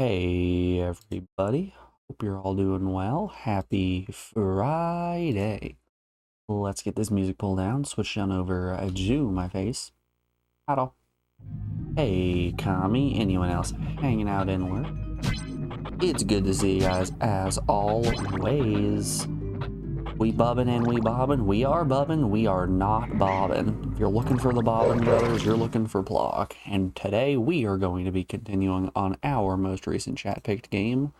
Hey everybody, hope you're all doing well. Happy Friday. Let's get this music pulled down, switch on over to my face. Hello. Hey Kami, anyone else hanging out anywhere? It's good to see you guys as always. We bubbin' and we bobbin', we are bubbin', we are not bobbin'. If you're looking for the Bobbin Brothers, you're looking for Plock. And today we are going to be continuing on our most recent chat picked game,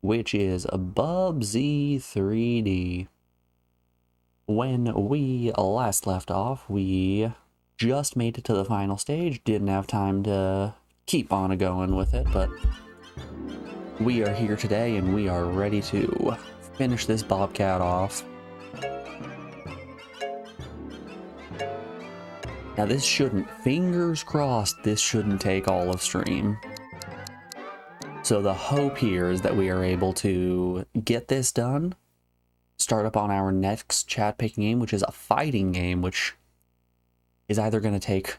which is Bubsy 3D. When we last left off, we just made it to the final stage, didn't have time to keep on going with it, but we are here today and we are ready to finish this Bobcat off. Now this shouldn't, fingers crossed, this shouldn't take all of stream. So the hope here is that we are able to get this done, start up on our next chat picking game, which is a fighting game, which is either going to take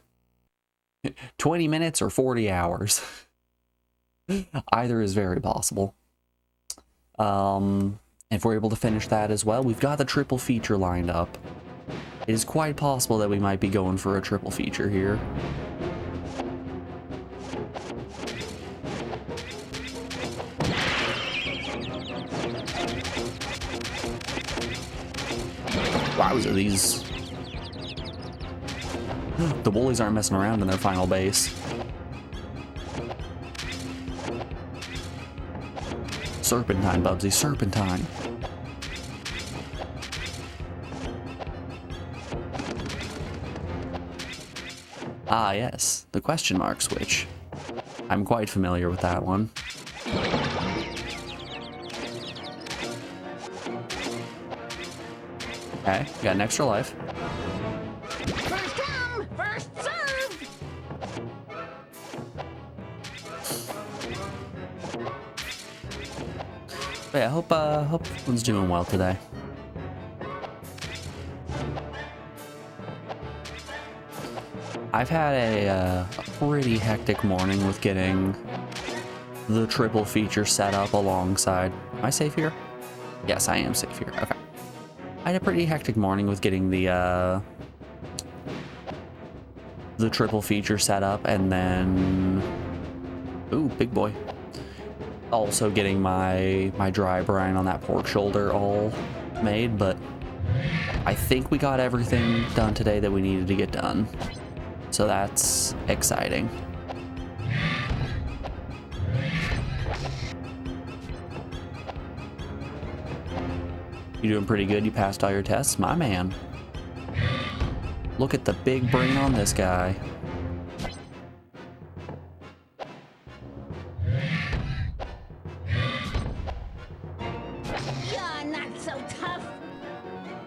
20 minutes or 40 hours. Either is very possible. If we're able to finish that as well, we've got the triple feature lined up. It is quite possible that we might be going for a triple feature here. Wowza, these... The Woolies aren't messing around in their final base. Serpentine, Bubsy, serpentine. Ah, yes, the question mark switch. I'm quite familiar with that one. Okay, got an extra life. First come, first served. But yeah, hope everyone's doing well today. I've had a pretty hectic morning with getting the triple feature set up alongside. Am I safe here? Yes, I am safe here. Okay. I had a pretty hectic morning with getting the triple feature set up, and then ooh, big boy. Also getting my dry brine on that pork shoulder all made, but I think we got everything done today that we needed to get done. So that's exciting. You're doing pretty good. You passed all your tests, my man. Look at the big brain on this guy. You're not so tough.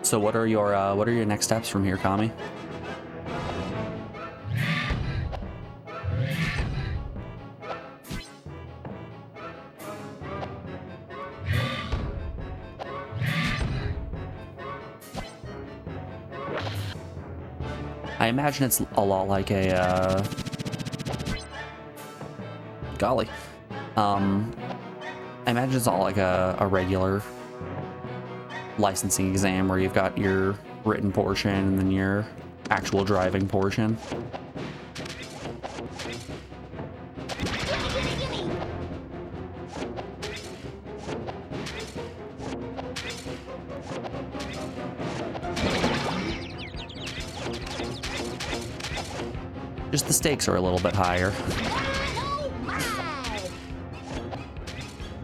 So what are your next steps from here, Kami? I imagine it's a lot like a, golly. I imagine it's all like a regular licensing exam where you've got your written portion and then your actual driving portion. Gimme. Just the stakes are a little bit higher. Oh my!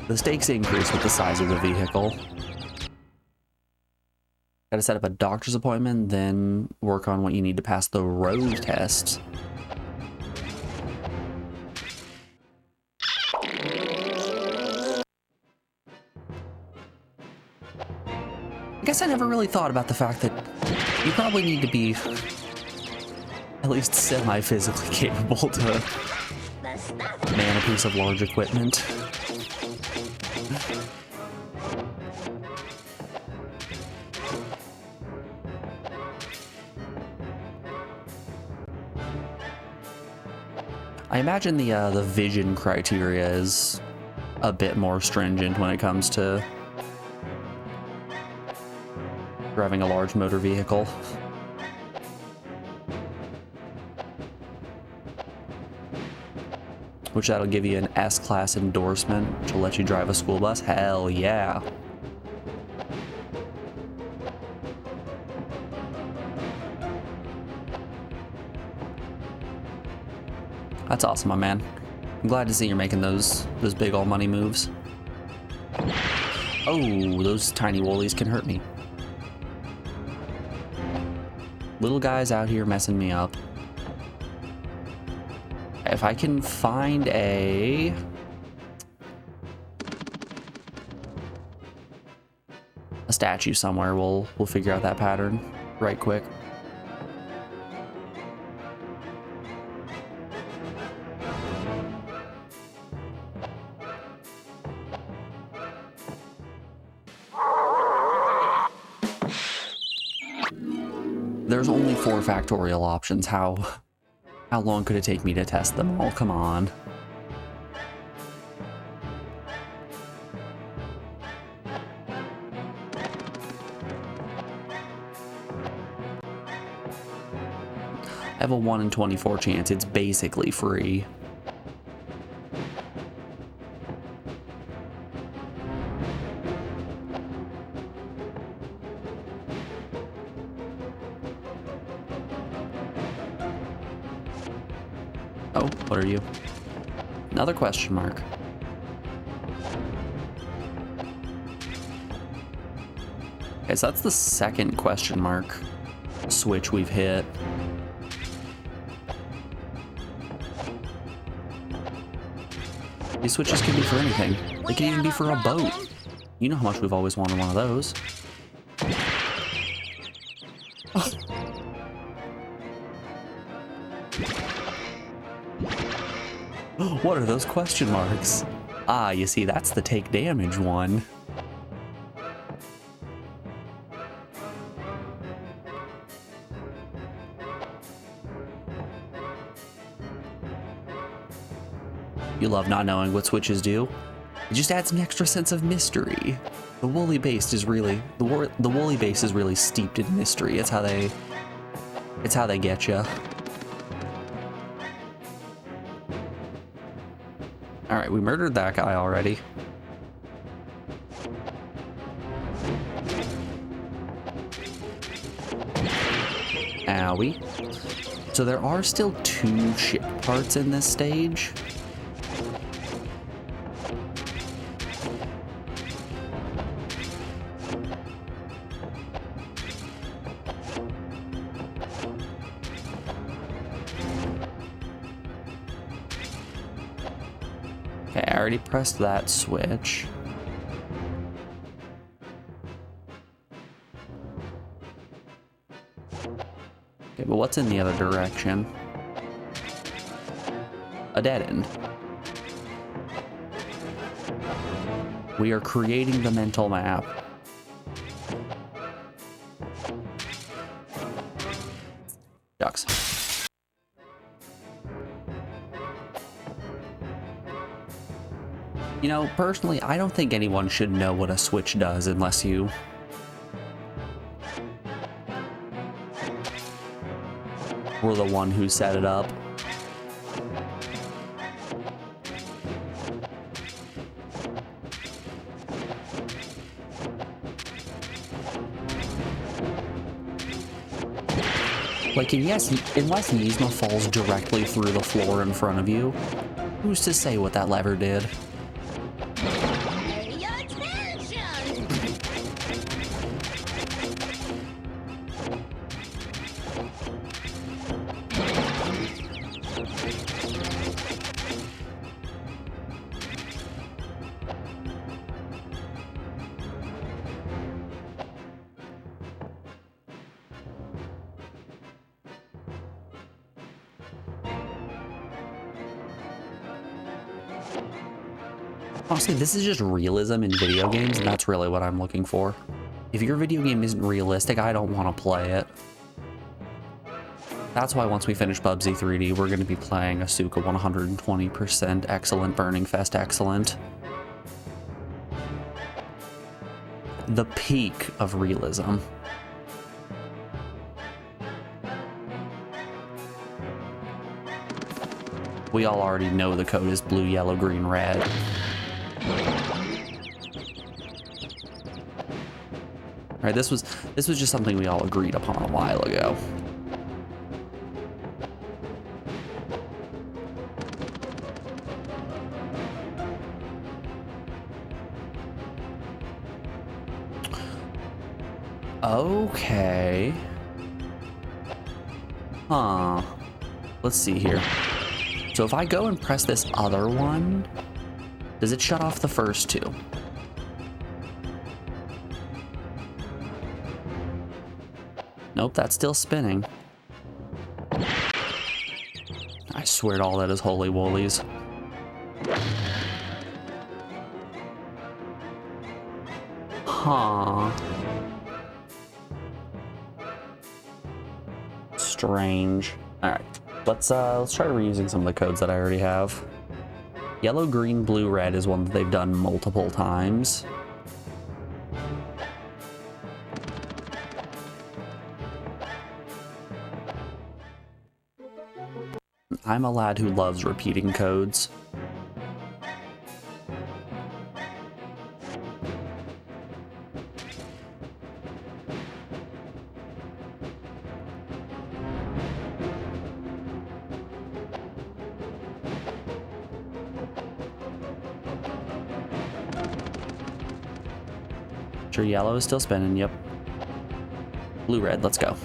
The stakes increase with the size of the vehicle. Gotta set up a doctor's appointment, then work on what you need to pass the road test. I guess I never really thought about the fact that you probably need to be at least semi-physically capable to The stuff. man a piece of large equipment. I imagine the vision criteria is a bit more stringent when it comes to driving a large motor vehicle. Which that'll give you an S-Class endorsement, which will let you drive a school bus. Hell yeah. That's awesome, my man. I'm glad to see you're making those big all money moves. Oh, those tiny woolies can hurt me. Little guys out here messing me up. If I can find a statue somewhere, we'll figure out that pattern right quick. There's only 4 factorial options. How long could it take me to test them all? Come on. I have a 1 in 24 chance. It's basically free. Oh, what are you? Another question mark. Okay, so that's the second question mark switch we've hit. These switches can be for anything. They can even be for a boat. You know how much we've always wanted one of those. What are those question marks? Ah, you see, that's the take damage one. You love not knowing what switches do. It just adds an extra sense of mystery. The woolly base is really the woolly base is really steeped in mystery. It's how they get you. All right, we murdered that guy already. Owie. So there are still 2 ship parts in this stage. Okay, I already pressed that switch. Okay, but what's in the other direction? A dead end. We are creating the mental map. Ducks. You know, personally, I don't think anyone should know what a switch does unless you... were the one who set it up. Like, and yes, unless Yzma falls directly through the floor in front of you, who's to say what that lever did? Pay attention! Honestly, this is just realism in video games, and that's really what I'm looking for. If your video game isn't realistic, I don't want to play it. That's why once we finish Bubsy 3D, we're going to be playing Asuka 120% excellent, Burning Fest excellent. The peak of realism. We all already know the code is blue, yellow, green, red. Alright, this was just something we all agreed upon a while ago. Okay. Huh. Let's see here. So if I go and press this other one, does it shut off the first 2? Nope, that's still spinning. I swear to all that is holy woolies. Huh. Strange. Alright. Let's try reusing some of the codes that I already have. Yellow, green, blue, red is one that they've done multiple times. I'm a lad who loves repeating codes. Sure, yellow is still spinning. Yep. Blue, red. Let's go.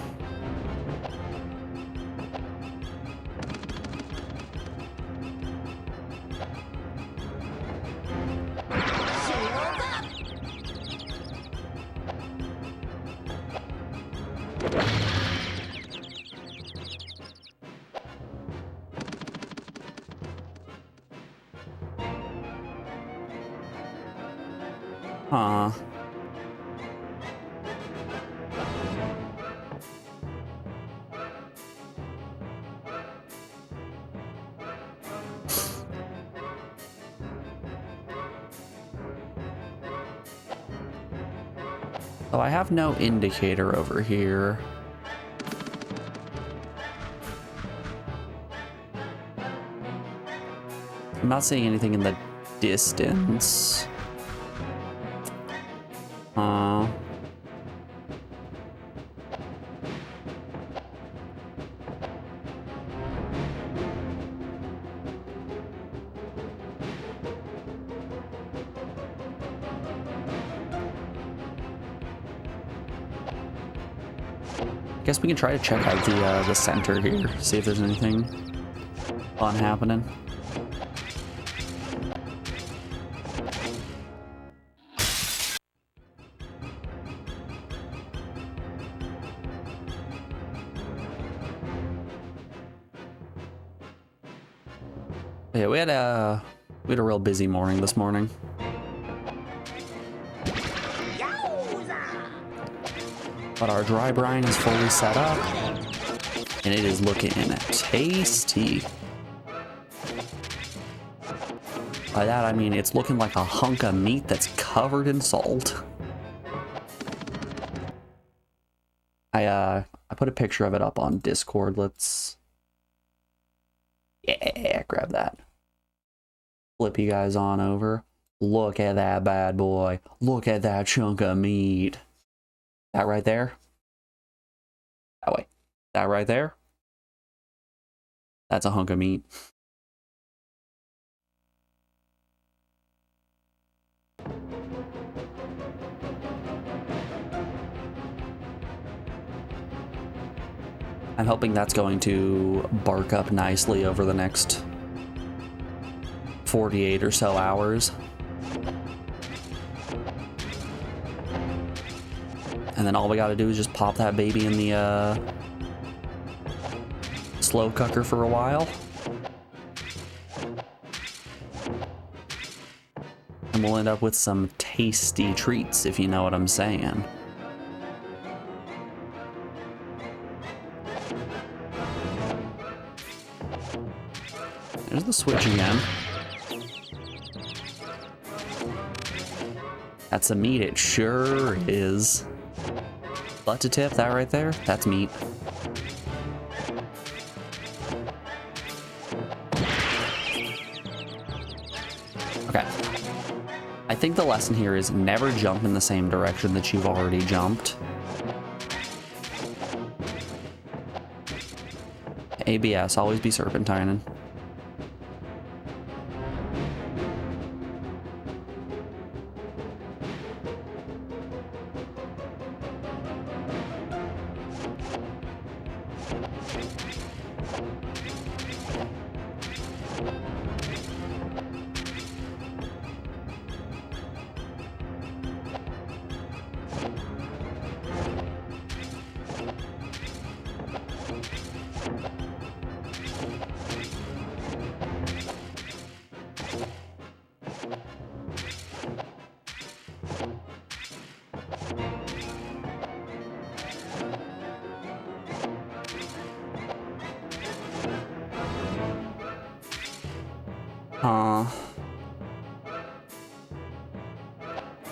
Huh. So I have no indicator over here. I'm not seeing anything in the distance. Guess we can try to check out the center here, see if there's anything fun happening. Yeah, we had a real busy morning this morning. But our dry brine is fully set up, and it is looking tasty. By that I mean it's looking like a hunk of meat that's covered in salt. I put a picture of it up on Discord. Yeah, grab that. Flip you guys on over. Look at that bad boy. Look at that chunk of meat. That right there? That way. That right there? That's a hunk of meat. I'm hoping that's going to bark up nicely over the next 48 or so hours. And then all we gotta do is just pop that baby in the slow cooker for a while. And we'll end up with some tasty treats, if you know what I'm saying. There's the switch again. That's a meat, it sure is. Butt to tip, that right there, that's meat. Okay. I think the lesson here is never jump in the same direction that you've already jumped. ABS, always be serpentining.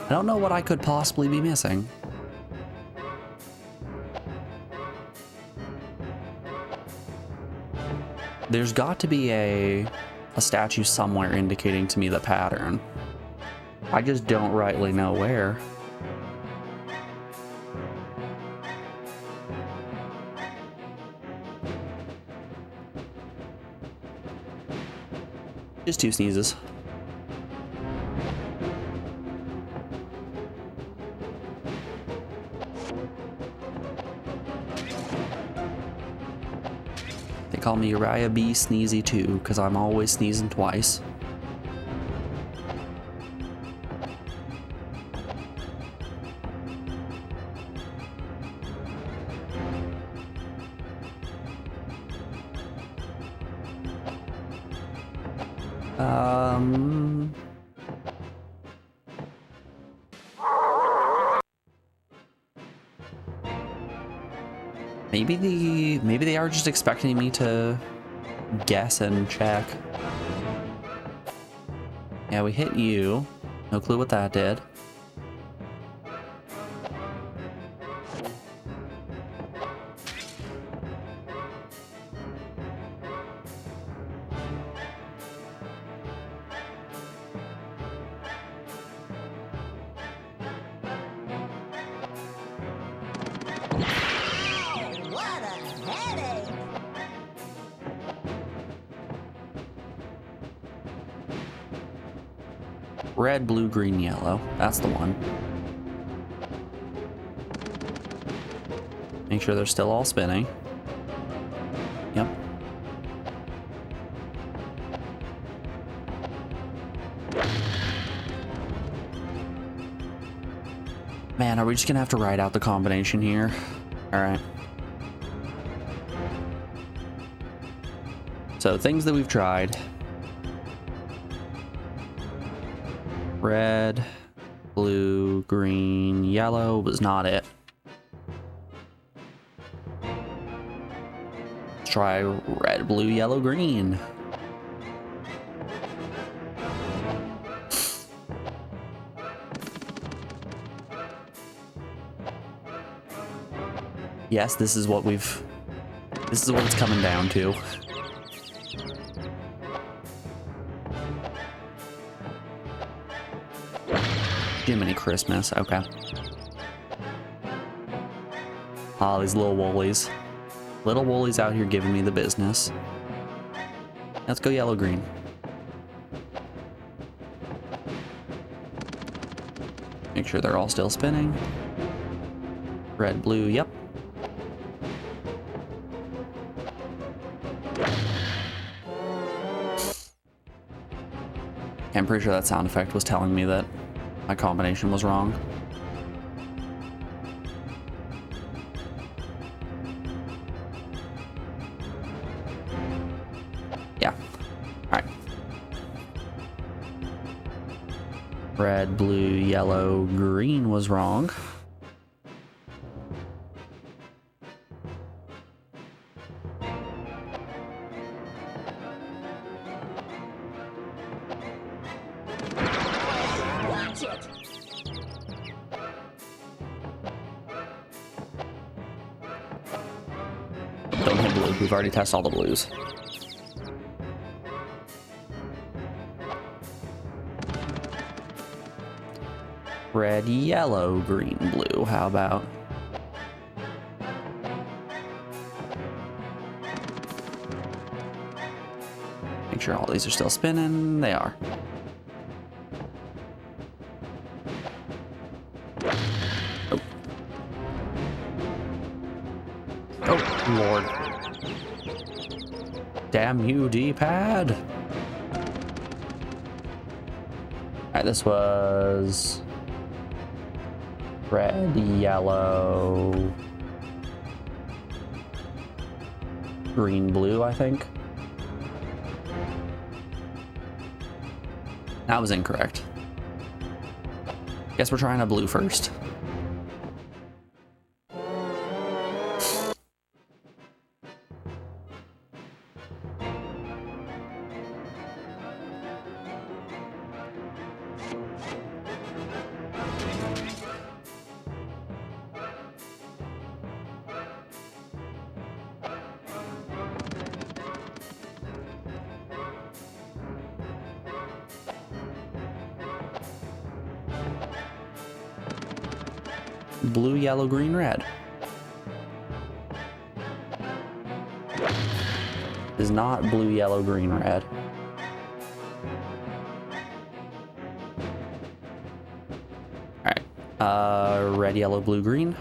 I don't know what I could possibly be missing. There's got to be a statue somewhere indicating to me the pattern. I just don't rightly know where. Just 2 sneezes. call me Uriah B. Sneezy too, because I'm always sneezing twice. Maybe they are just expecting me to guess and check. Yeah, we hit you. No clue what that did. What a headache! Red, blue, green, yellow. That's the one. Make sure they're still all spinning. Yep. Man, are we just gonna have to write out the combination here? Alright. So, things that we've tried. Red, blue, green, yellow was not it. Let's try red, blue, yellow, green. Yes, this is what it's coming down to. Jiminy Christmas, okay. Ah, these little woolies. Little woolies out here giving me the business. Let's go yellow, green. Make sure they're all still spinning. Red, blue, yep. I'm pretty sure that sound effect was telling me that my combination was wrong. Yeah. Alright. Red, blue, yellow, green was wrong. Watch it! Don't hit blue. We've already tested all the blues. Red, yellow, green, blue. How about? Make sure all these are still spinning. They are. Oh. Oh, Lord. Damn you, D-pad. Alright, this was red, yellow, green, blue, I think. That was incorrect. Guess we're trying a blue first. Blue, yellow, green, red. Is not blue, yellow, green, red. Alright. Red, yellow, blue, green.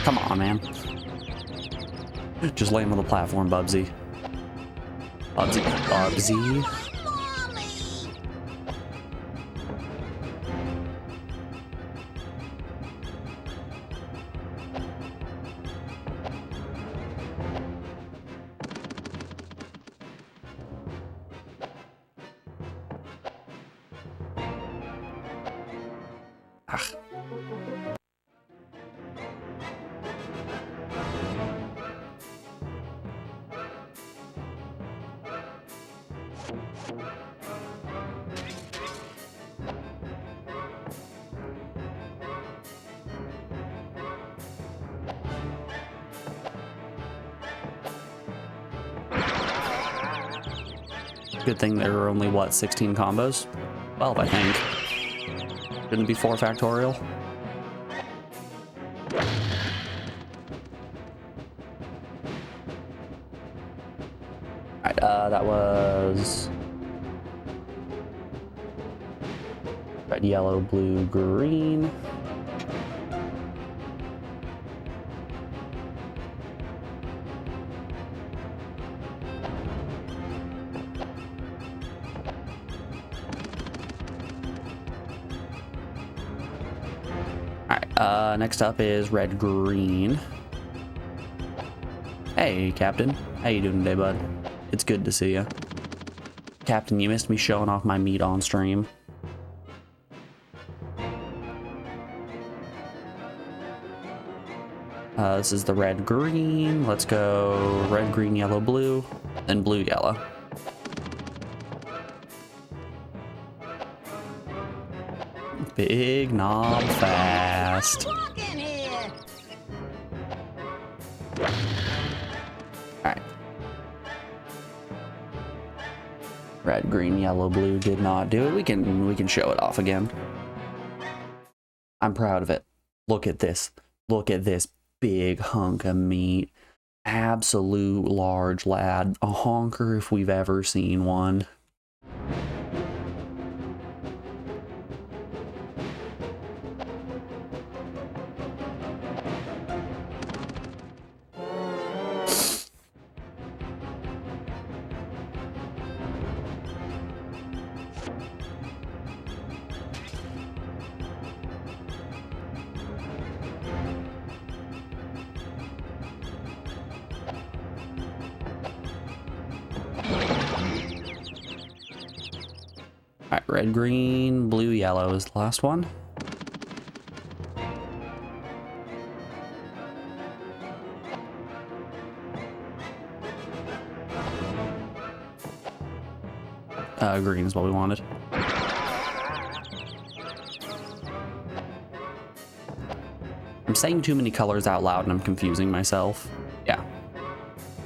Come on, man. Just land on the platform, Bubsy. Bubsy. Bubsy. Ah. Good thing there were only, what, 16 combos? 12, I think. Shouldn't be 4 factorial. Alright, that was... red, yellow, blue, green. Alright, next up is red, green. Hey, Captain. How you doing today, bud? It's good to see you. Captain, you missed me showing off my meat on stream. This is the red, green. Let's go red, green, yellow, blue, then blue, yellow. Big knob fast. Alright. Red, green, yellow, blue did not do it. We can show it off again. I'm proud of it. Look at this. Look at this big hunk of meat. Absolute large lad. A honker if we've ever seen one. Alright, red, green, blue, yellow is the last one. Green is what we wanted. I'm saying too many colors out loud and I'm confusing myself. Yeah.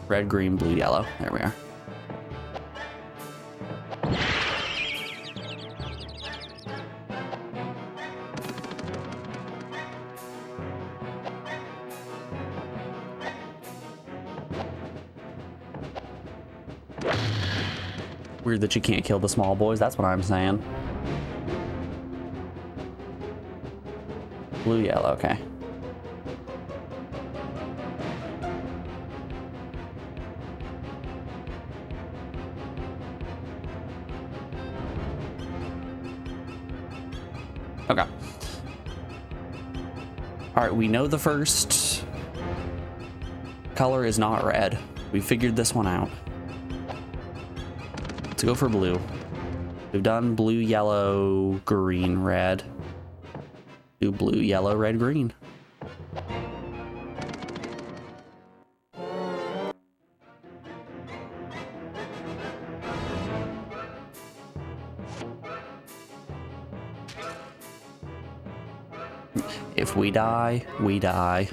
Red, green, blue, yellow. There we are. Weird that you can't kill the small boys, that's what I'm saying. Blue, yellow, okay. Okay. Alright, we know the first color is not red. We figured this one out. Let's go for blue. We've done blue, yellow, green, red. Do blue, yellow, red, green. If we die, we die.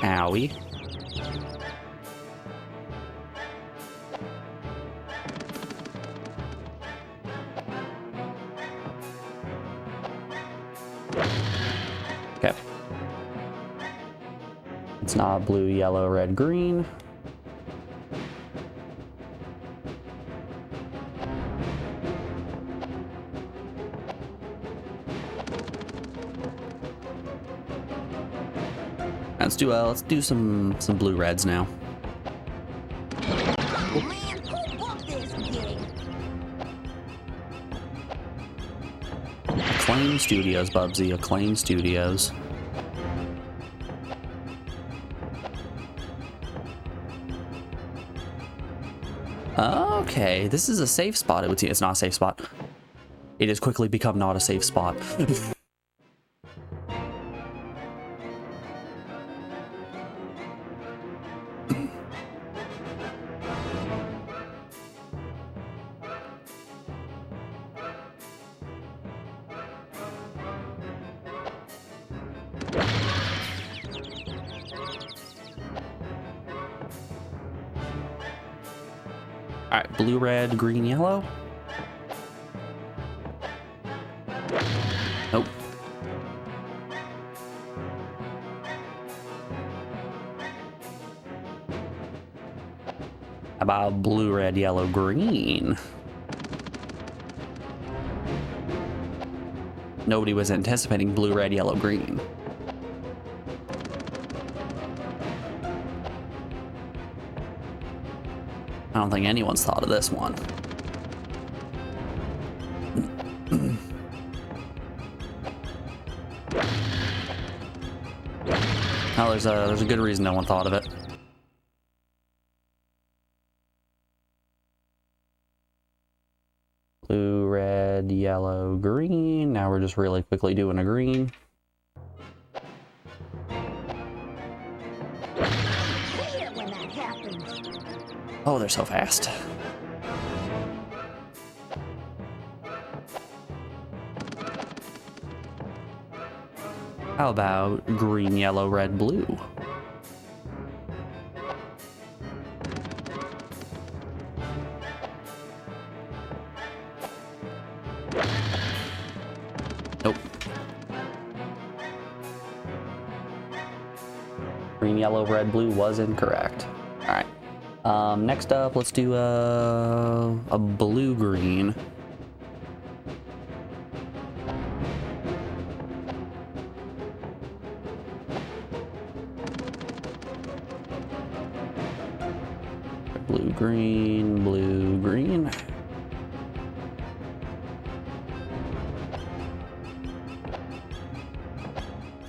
Owie. Okay. It's not blue, yellow, red, green. let's do some blue reds now. Oh man, who booked this gig? Acclaim Studios, Bubsy. Acclaim Studios. Okay, this is a safe spot. It would seem it's not a safe spot. It has quickly become not a safe spot. All right, blue, red, green, yellow. Nope. How about blue, red, yellow, green? Nobody was anticipating blue, red, yellow, green. I don't think anyone's thought of this one. Oh, there's a good reason no one thought of it. Blue, red, yellow, green. Now we're just really quickly doing a green. I hate it when that happens. Oh, they're so fast. How about green, yellow, red, blue? Nope. Green, yellow, red, blue was incorrect. All right. Next up, let's do a blue, green. Blue, green, blue, green.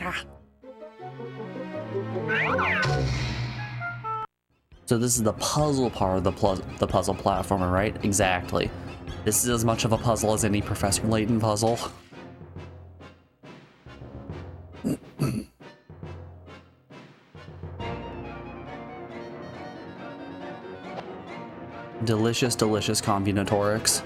Ah. So this is the puzzle part of the puzzle platformer, right? Exactly. This is as much of a puzzle as any Professor Layton puzzle. Delicious, delicious combinatorics.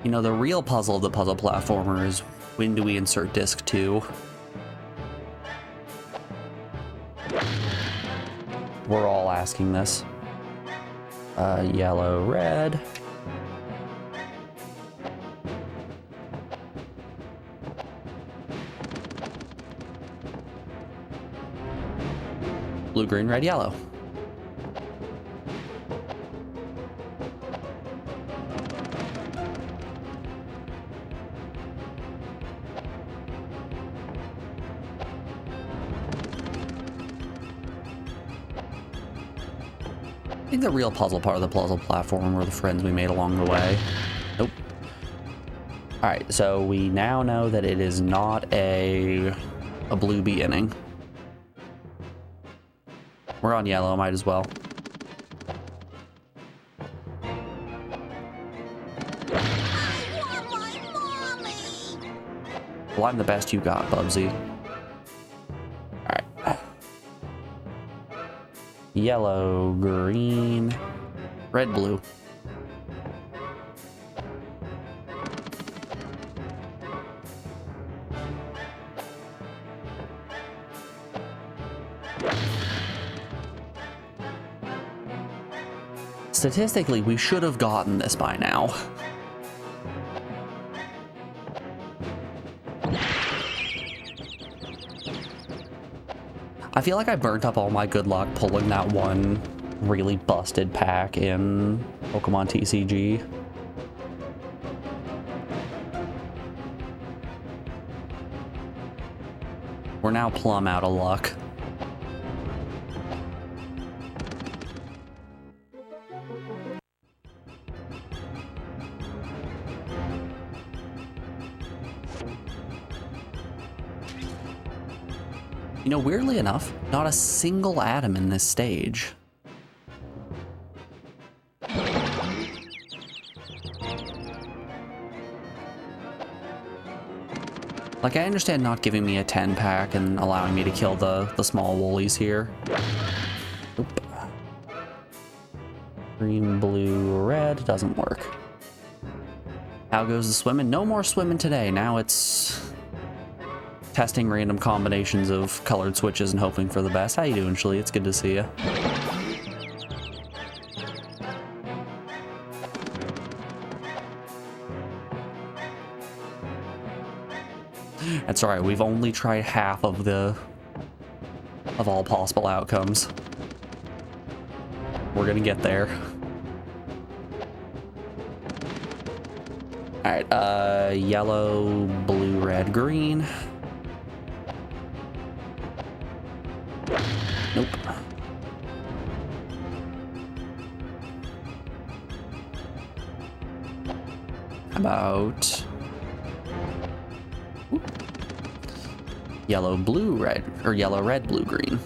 You know, the real puzzle of the puzzle platformer is when do we insert disc 2? We're all asking this. Yellow, red. Blue, green, red, yellow. I think the real puzzle part of the puzzle platform were the friends we made along the way. Nope. Alright, so we now know that it is not a blue beginning. We're on yellow, might as well. I want my mommy. Well, I'm the best you got, Bubsy. Alright. Yellow, green, red, blue. Statistically, we should have gotten this by now. I feel like I burnt up all my good luck pulling that one really busted pack in Pokemon TCG. We're now plumb out of luck. You know, weirdly enough, not a single atom in this stage. Like, I understand not giving me a 10 pack and allowing me to kill the small woolies here. Oop. Green, blue, red, doesn't work. How goes the swimming? No more swimming today. Now it's testing random combinations of colored switches and hoping for the best. How you doing, Shlee? It's good to see you. That's alright, we've only tried half of all possible outcomes. We're gonna get there. Alright, yellow, blue, red, green. Nope. How about yellow, blue, red, or yellow, red, blue, green?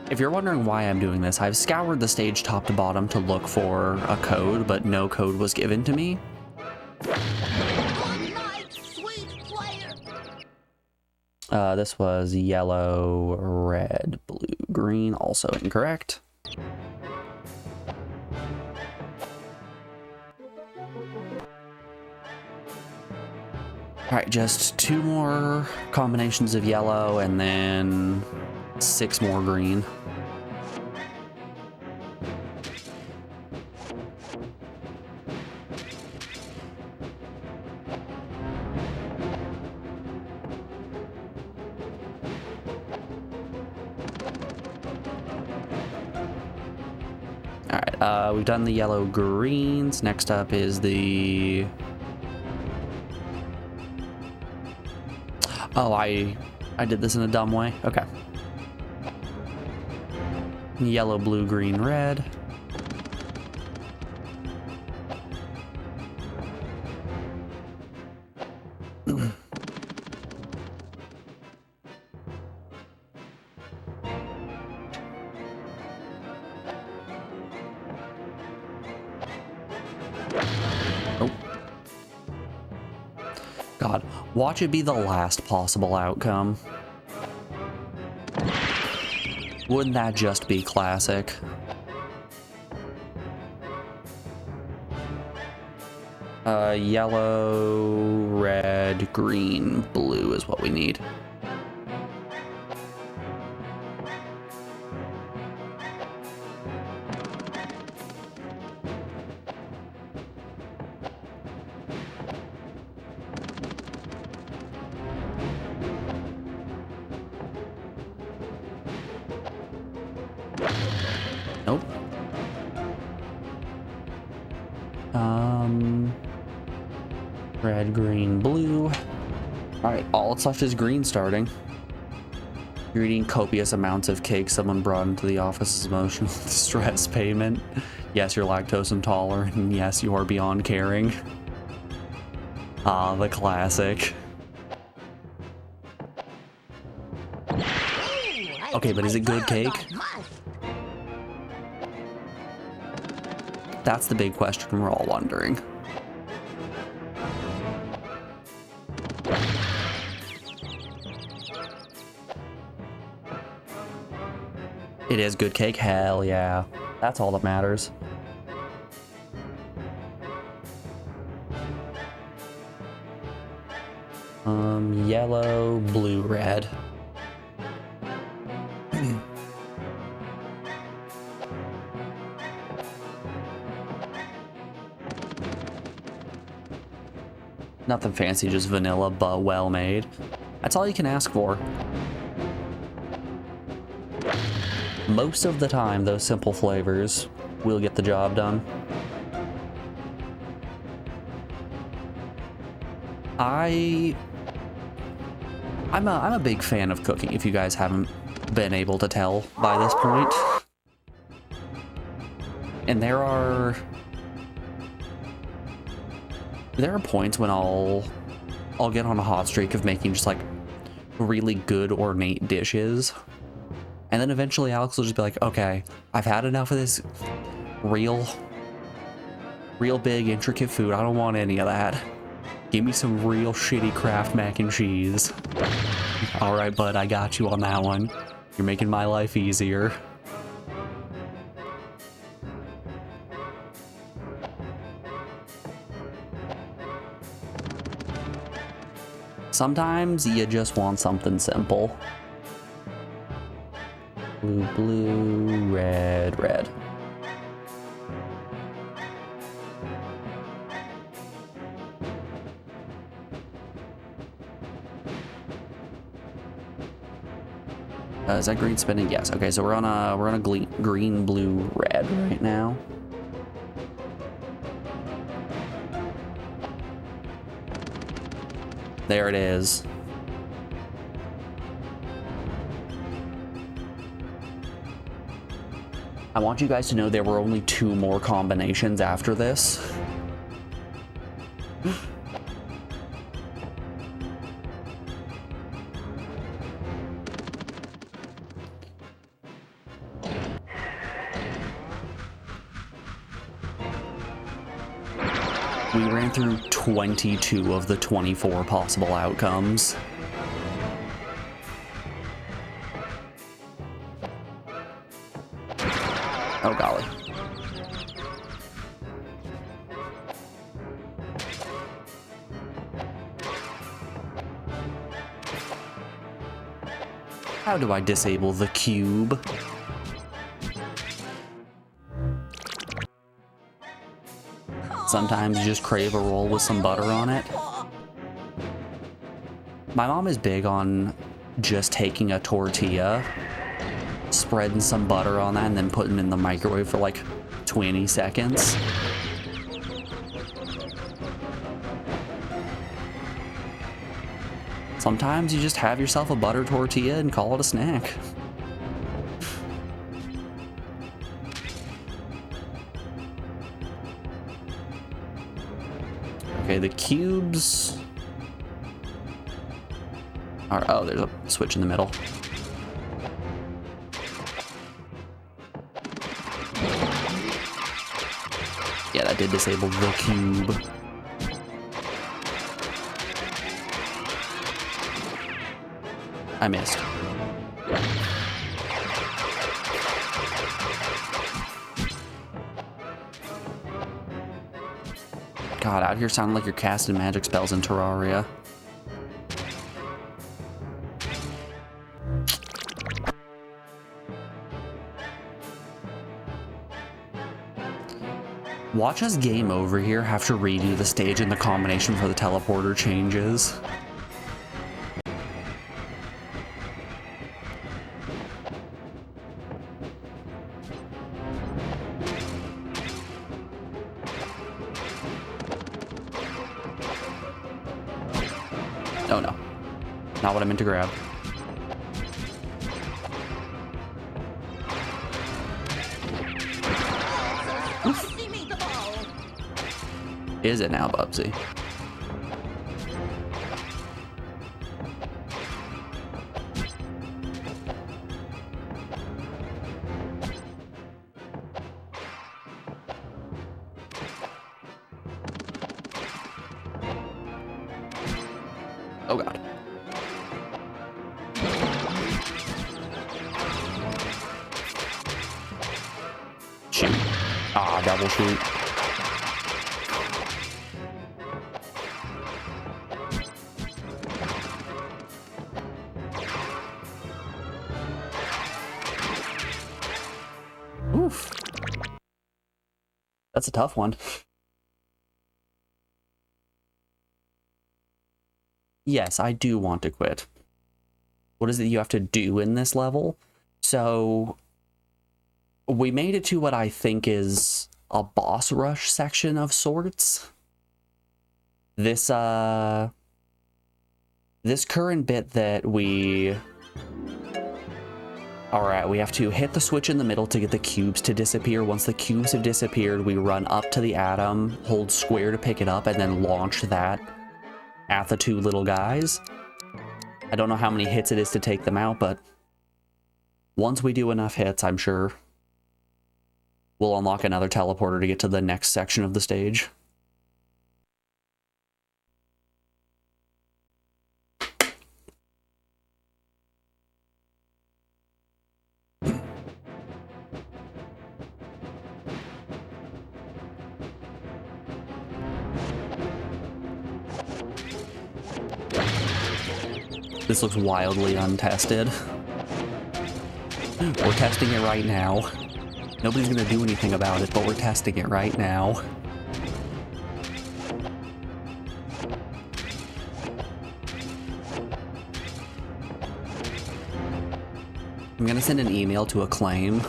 If you're wondering why I'm doing this, I've scoured the stage top to bottom to look for a code, but no code was given to me. Good night, sweet player. This was yellow, red, blue, green, also incorrect. Alright, just 2 more combinations of yellow and then 6 more green. Alright, we've done the yellow greens. Next up is the... Oh, I did this in a dumb way. Okay. Yellow, blue, green, red. Oh. God, watch it be the last possible outcome. Wouldn't that just be classic? Yellow, red, green, blue is what we need. Nope. Red, green, blue. Alright, all that's left is green starting. You're eating copious amounts of cake someone brought into the office as emotional distress payment. Yes, you're lactose intolerant, and yes, you are beyond caring. Ah, the classic. Okay, but is it good cake? That's the big question we're all wondering. It is good cake? Hell yeah. That's all that matters. Yellow, blue, red. Nothing fancy, just vanilla, but well made. That's all you can ask for. Most of the time, those simple flavors will get the job done. I'm a big fan of cooking, if you guys haven't been able to tell by this point. And there are points when I'll get on a hot streak of making just like really good ornate dishes. And then eventually Alex will just be like, okay, I've had enough of this real big intricate food. I don't want any of that. Give me some real shitty Kraft mac and cheese. All right, bud, I got you on that one. You're making my life easier. Sometimes you just want something simple. Blue, blue, red, red. Is that green spinning? Yes. Okay, so we're on a green, blue, red right now. There it is. I want you guys to know there were only 2 more combinations after this. We ran through 22 of the 24 possible outcomes. Oh golly. How do I disable the cube? Sometimes you just crave a roll with some butter on it. My mom is big on just taking a tortilla, spreading some butter on that, and then putting it in the microwave for like 20 seconds. Sometimes you just have yourself a butter tortilla and call it a snack. Okay, the cubes are... Oh, there's a switch in the middle. Yeah, that did disable the cube. I missed. God, out here sounding like you're casting magic spells in Terraria. Watch us game over here have to redo the stage and the combination for the teleporter changes. Oh no, not what I meant to grab. Is it now, Bubsy? Oh god. Shoot. Ah, double shoot. Oof. That's a tough one. yes, I do want to quit. What is it you have to do in this level? So we made it to what I think is a boss rush section of sorts. This current bit that we are at, we have to hit the switch in the middle to get the cubes to disappear. Once the cubes have disappeared, we run up to the atom, hold square to pick it up, and then launch that at the two little guys. I don't know how many hits it is to take them out, but once we do enough hits, I'm sure we'll unlock another teleporter to get to the next section of the stage. This looks wildly untested. We're testing it right now. Nobody's gonna do anything about it, but we're testing it right now. I'm gonna send an email to Acclaim.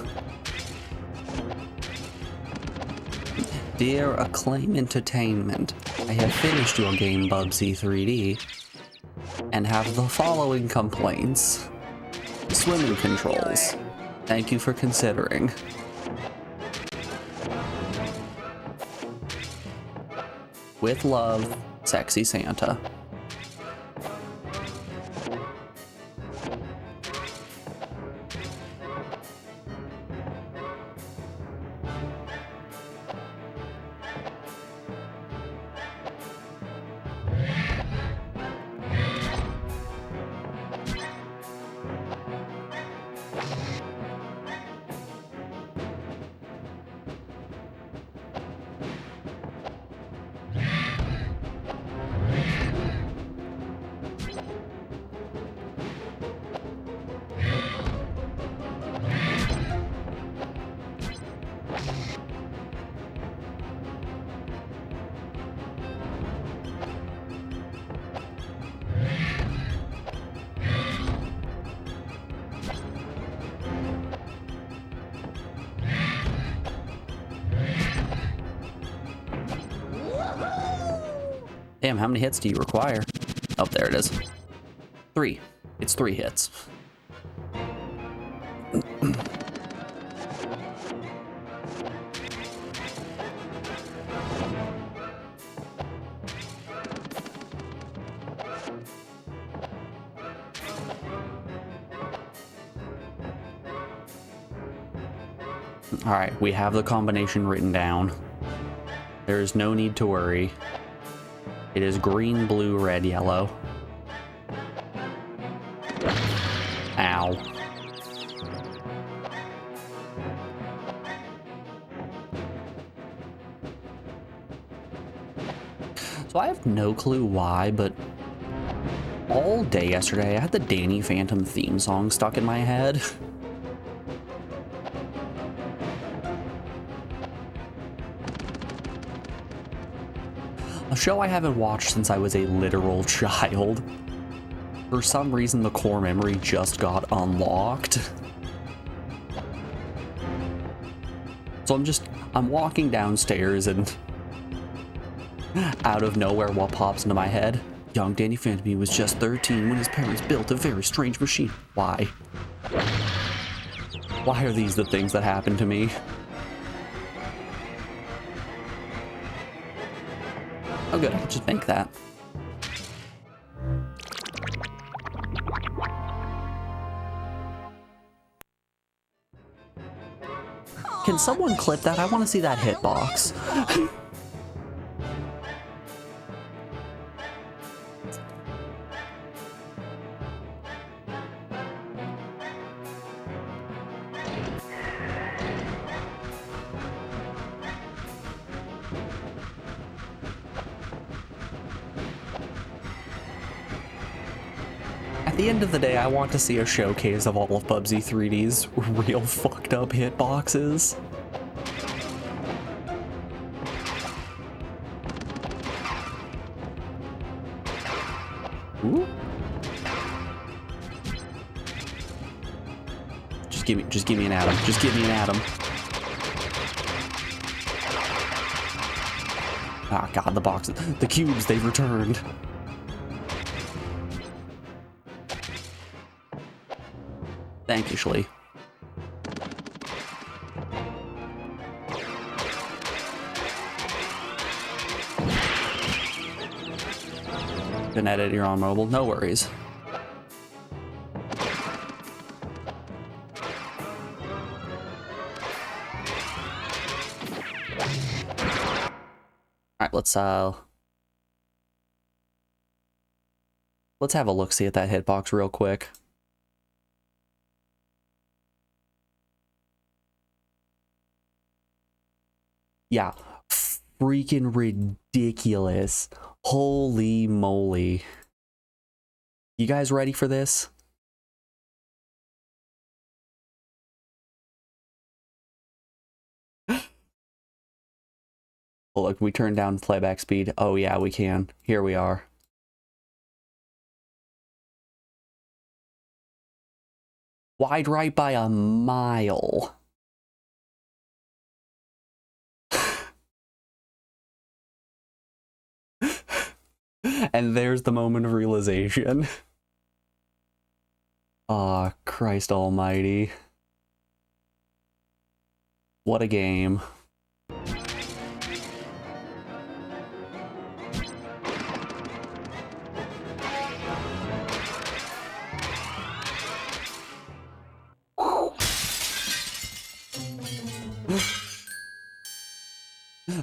Dear Acclaim Entertainment, I have finished your game Bubsy 3D and have the following complaints. Swimming controls. Thank you for considering. With love, Sexy Santa. Damn, how many hits do you require? Oh, there it is. 3. It's 3 hits. Alright, we have the combination written down. There is no need to worry. It is green, blue, red, yellow. Ow. So I have no clue why, but all day yesterday I had the Danny Phantom theme song stuck in my head. A show I haven't watched since I was a literal child. For some reason, the core memory just got unlocked. So I'm walking downstairs and out of nowhere what pops into my head? Young Danny Phantom was just 13 when his parents built a very strange machine. Why? Why are these the things that happen to me? Oh good, I can just make that. Can someone clip that? I want to see that hitbox. At the end of the day, I want to see a showcase of all of Bubsy 3D's real fucked up hitboxes. Ooh. Just give me an atom. Just give me an atom. Ah, God, the boxes. The cubes, they've returned. Thank you, Shlee. Can edit your on mobile, no worries. Alright, let's have a look-see at that hitbox real quick. Yeah, freaking ridiculous. Holy moly. You guys ready for this? Oh, look, we turn down playback speed. Oh yeah, we can. Here we are. Wide right by a mile. And there's the moment of realization. Ah, Christ almighty. What a game.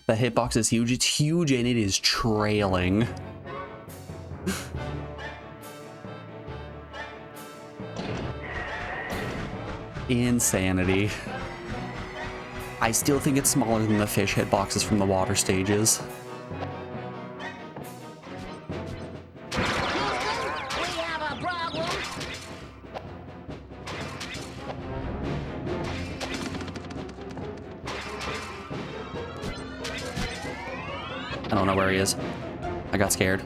The hitbox is huge. It's huge and it is trailing. Insanity. I still think it's smaller than the fish hitboxes from the water stages. Houston, we have a problem. I don't know where he is. I got scared.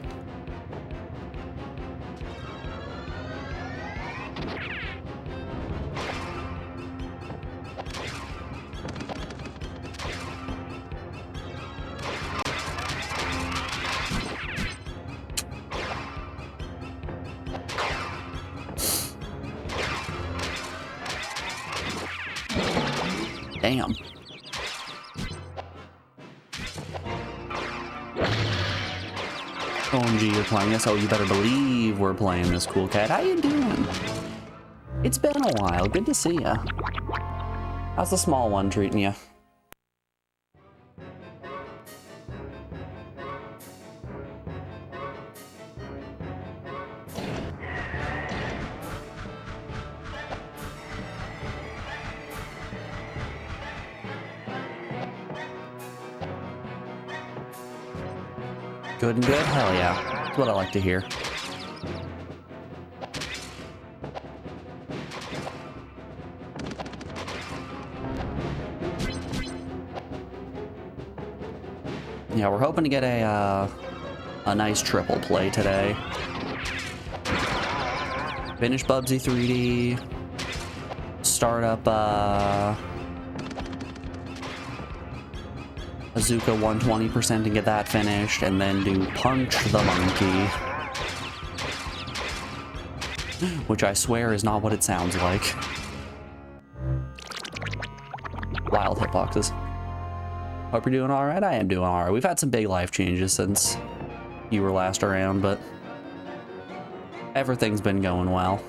Damn. OMG, you're playing this? Oh, you better believe we're playing this, cool cat. How you doing? It's been a while. Good to see ya. How's the small one treating you? Good and good? Hell yeah. That's what I like to hear. Yeah, we're hoping to get a nice triple play today. Finish Bubsy 3D. Start up Azuka 120% and get that finished, and then do Punch the Monkey. Which I swear is not what it sounds like. Wild hitboxes. Hope you're doing alright. I am doing alright. We've had some big life changes since you were last around, but everything's been going well.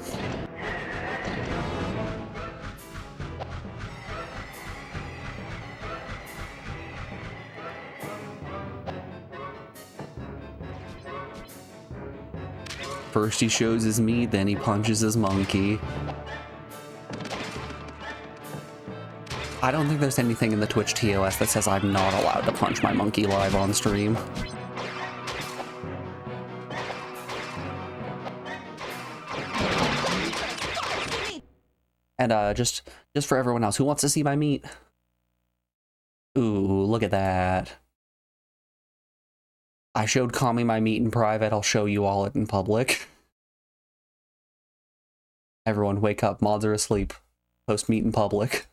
First he shows his meat, then he punches his monkey. I don't think there's anything in the Twitch TOS that says I'm not allowed to punch my monkey live on stream. And just for everyone else, who wants to see my meat? Ooh, look at that. I showed Kami my meat in private, I'll show you all it in public. Everyone wake up, mods are asleep. Post meet in public.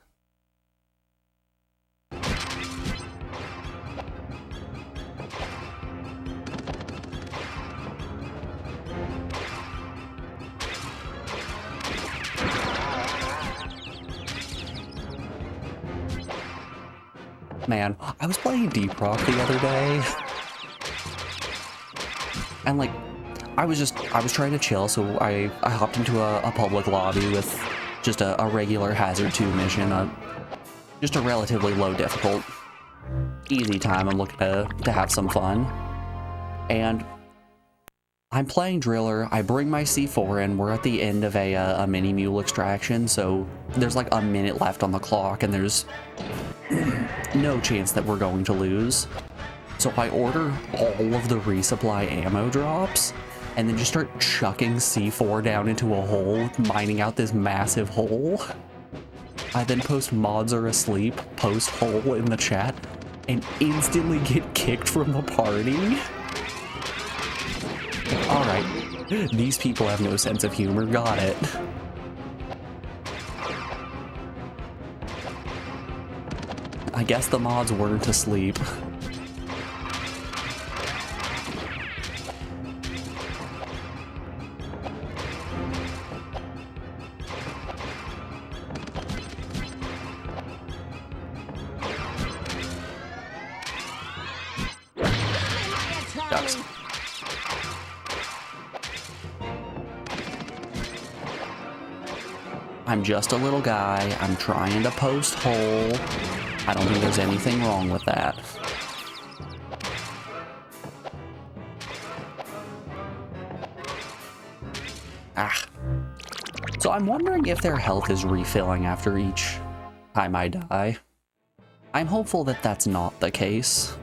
Man, I was playing Deep Rock the other day, and like, I was trying to chill, so I hopped into a public lobby with just a regular Hazard 2 mission, just a relatively low difficult, easy time. I'm looking to have some fun, and I'm playing Driller. I bring my C4 in. We're at the end of a mini mule extraction, so there's like a minute left on the clock, and there's no chance that we're going to lose. So I order all of the resupply ammo drops, and then just start chucking C4 down into a hole, mining out this massive hole. I then post mods are asleep, post hole in the chat, and instantly get kicked from the party. Alright, these people have no sense of humor, got it. I guess the mods weren't asleep. Ducks. I'm just a little guy. I'm trying to post hole. I don't think there's anything wrong with that. Ah. So I'm wondering if their health is refilling after each time I die. I'm hopeful that that's not the case.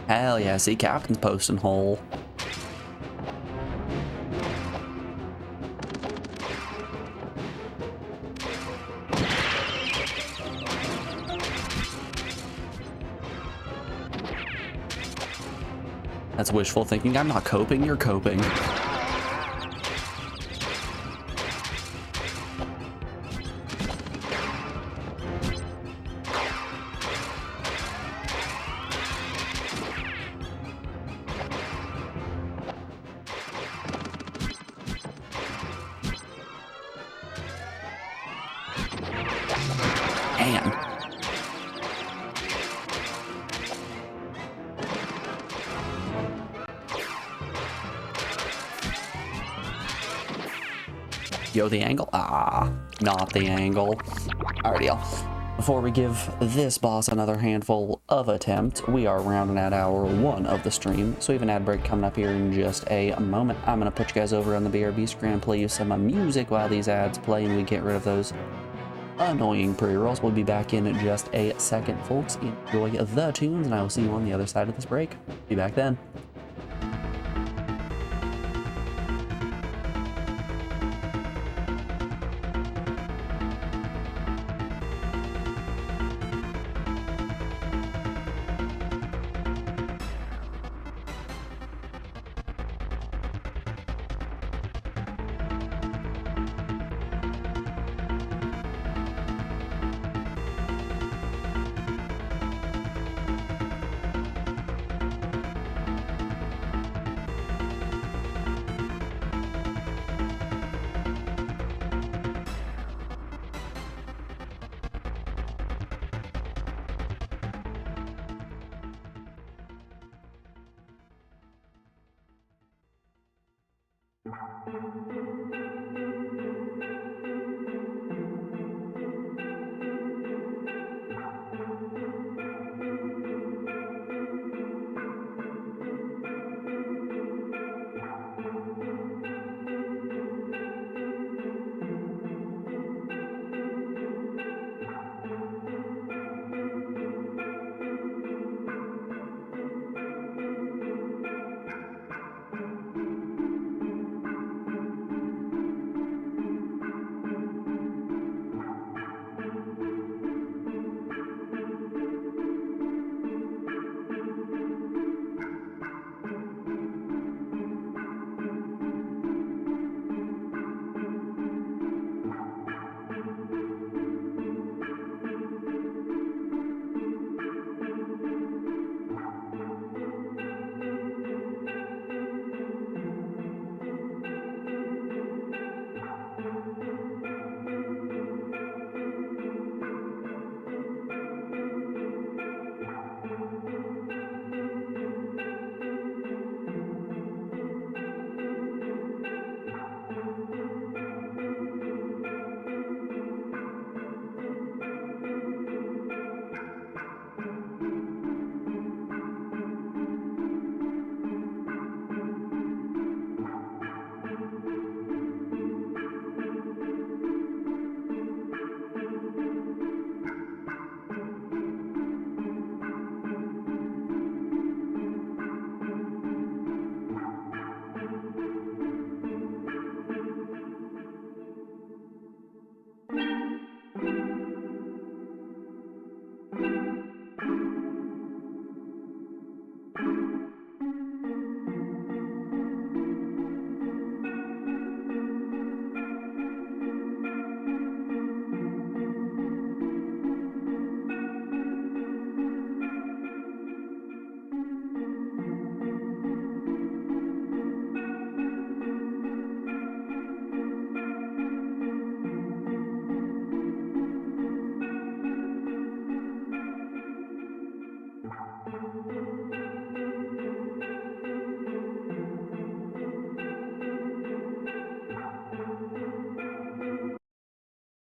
Hell yeah, see, Captain's posting hole. That's wishful thinking. I'm not coping, you're coping. Man. Yo, the angle? Ah, not the angle. Alrighty, y'all. Before we give this boss another handful of attempt, we are rounding out hour 1 of the stream, so we have an ad break coming up here in just a moment. I'm going to put you guys over on the BRB screen and play you some music while these ads play and we get rid of those annoying pre-rolls. We'll be back in just a second, folks. Enjoy the tunes, and I will see you on the other side of this break. Be back then.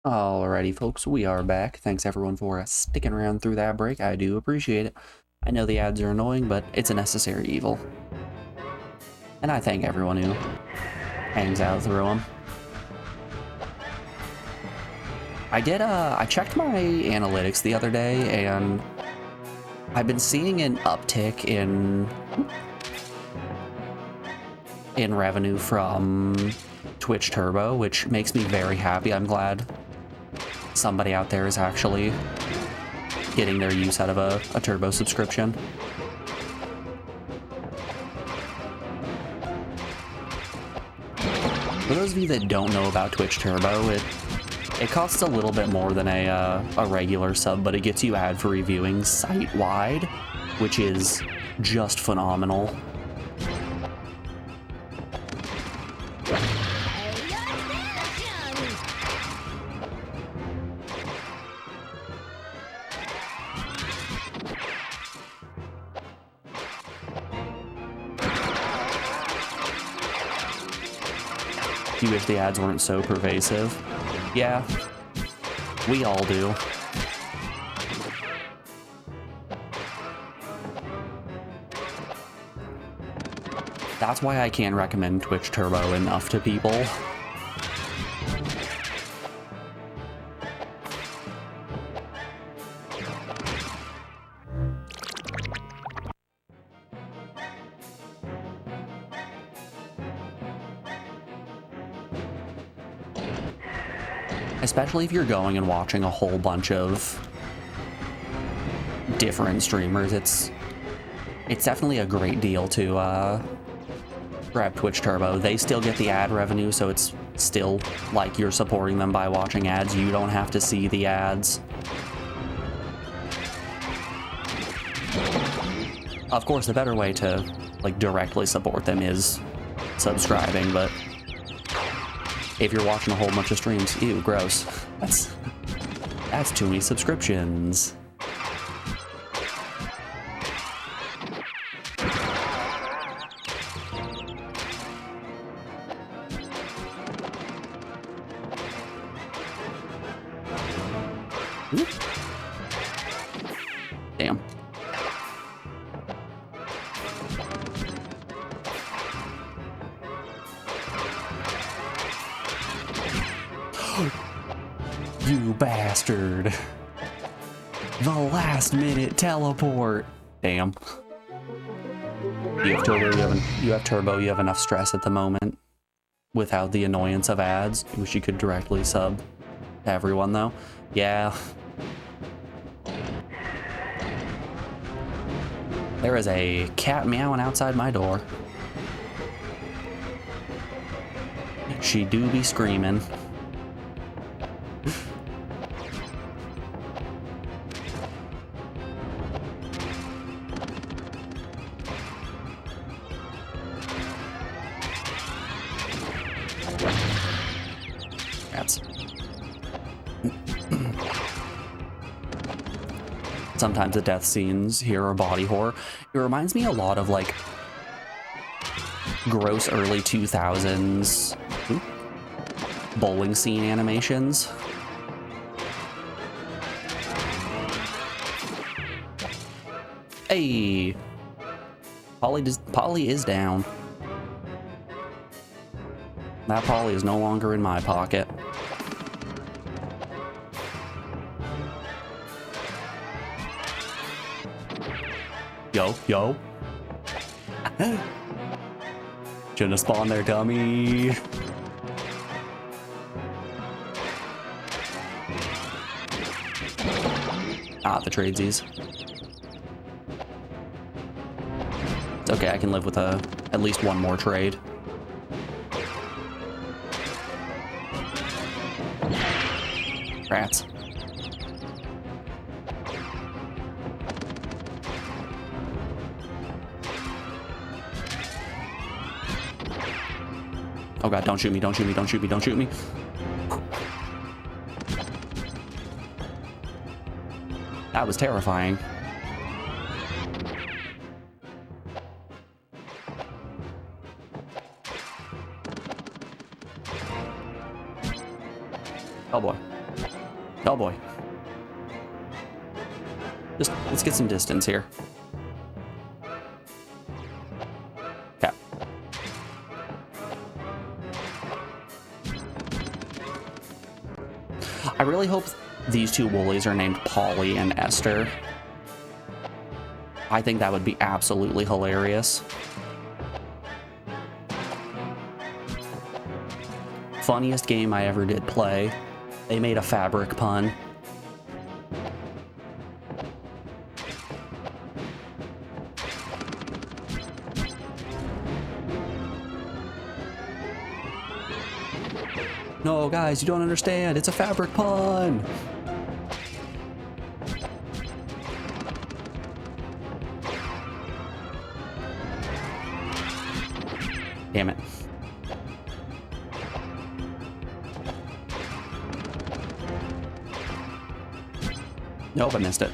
Alrighty, folks, we are back. Thanks everyone for sticking around through that break. I do appreciate it. I know the ads are annoying, but it's a necessary evil. And I thank everyone who hangs out through them. I checked my analytics the other day, and I've been seeing an uptick in revenue from Twitch Turbo, which makes me very happy. I'm glad somebody out there is actually getting their use out of a Turbo subscription. For those of you that don't know about Twitch Turbo, it costs a little bit more than a regular sub, but it gets you ad-free viewing site-wide, which is just phenomenal. You wish the ads weren't so pervasive. Yeah, we all do. That's why I can't recommend Twitch Turbo enough to people. Especially if you're going and watching a whole bunch of different streamers, it's definitely a great deal to grab Twitch Turbo. They still get the ad revenue, so it's still like you're supporting them by watching ads. You don't have to see the ads. Of course, the better way to like directly support them is subscribing, but if you're watching a whole bunch of streams, ew, gross. That's too many subscriptions. Ooh. Damn. You bastard. The last minute teleport. Damn. You have Turbo, you have enough stress at the moment without the annoyance of ads. I wish you could directly sub to everyone though. Yeah. There is a cat meowing outside my door. She do be screaming. sometimes the death scenes here are body horror. It reminds me a lot of like gross early 2000s bowling scene animations. Hey, Polly is down. That Polly is no longer in my pocket. Yo. Shouldn't have spawned there, dummy. Ah, the tradesies. It's okay, I can live with at least one more trade. Rats. Oh god, don't shoot me, don't shoot me, don't shoot me, don't shoot me. That was terrifying. Oh boy. Oh boy. Just, let's get some distance here. Okay. I really hope these two woolies are named Polly and Esther. I think that would be absolutely hilarious. Funniest game I ever did play. They made a fabric pun. No, guys, you don't understand. It's a fabric pun. Damn it. Nope, I missed it.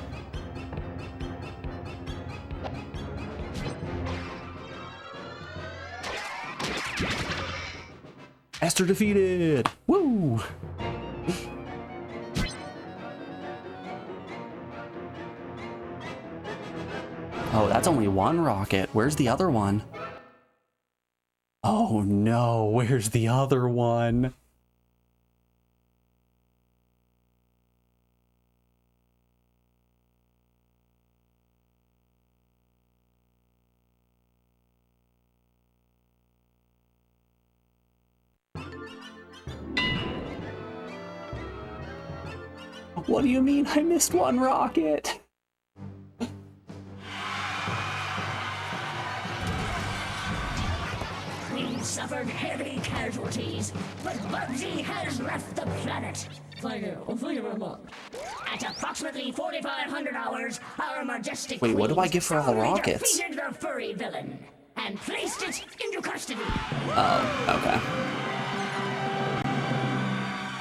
Esther defeated! Woo! Oh, that's only one rocket. Where's the other one? Oh no, where's the other one? What do you mean I missed one rocket? We suffered heavy casualties, but Bubsy has left the planet. Thank you very much. At approximately 4,500 hours, our majestic Wait, what do I queen get for all the soundly rockets? defeated the furry villain and placed it into custody. Oh, okay.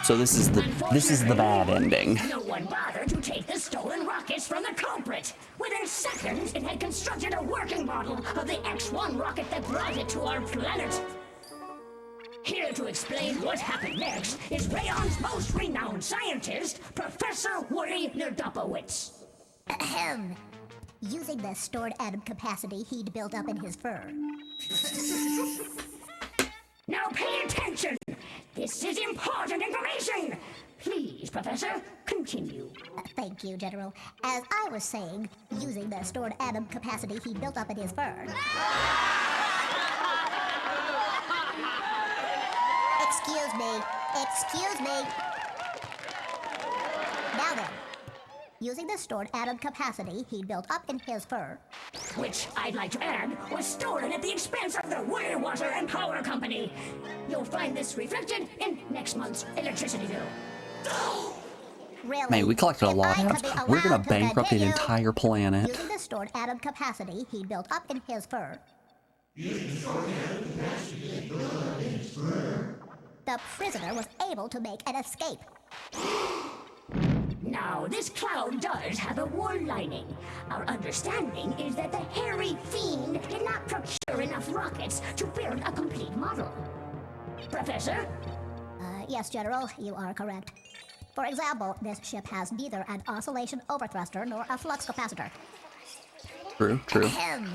So this is the bad ending. No one bothered to take the stolen rockets from the culprit. Within seconds, it had constructed a working model of the X-1 rocket that brought it to our planet. Here to explain what happened next is Rayon's most renowned scientist, Professor Woody Nerdopowitz. Ahem. Using the stored atom capacity he'd built up in his fur. Now pay attention! This is important information! Please, Professor, continue. Thank you, General. As I was saying, using the stored atom capacity he built up in his fur. Excuse me. Excuse me. Now then, using the stored atom capacity he built up in his fur. Which, I'd like to add, was stolen at the expense of the Woody Water and Power Company. You'll find this reflected in next month's electricity bill. Really? Man, we collected a If lot I of could be atoms. We're gonna allowed to bankrupt an continue entire planet. Using the stored atom capacity he built up in his fur. The prisoner was able to make an escape. Now, this cloud does have a wool lining. Our understanding is that the hairy fiend did not procure enough rockets to build a complete model. Professor? Yes, General, you are correct. For example, this ship has neither an oscillation overthruster nor a flux capacitor. True, true. Ahem.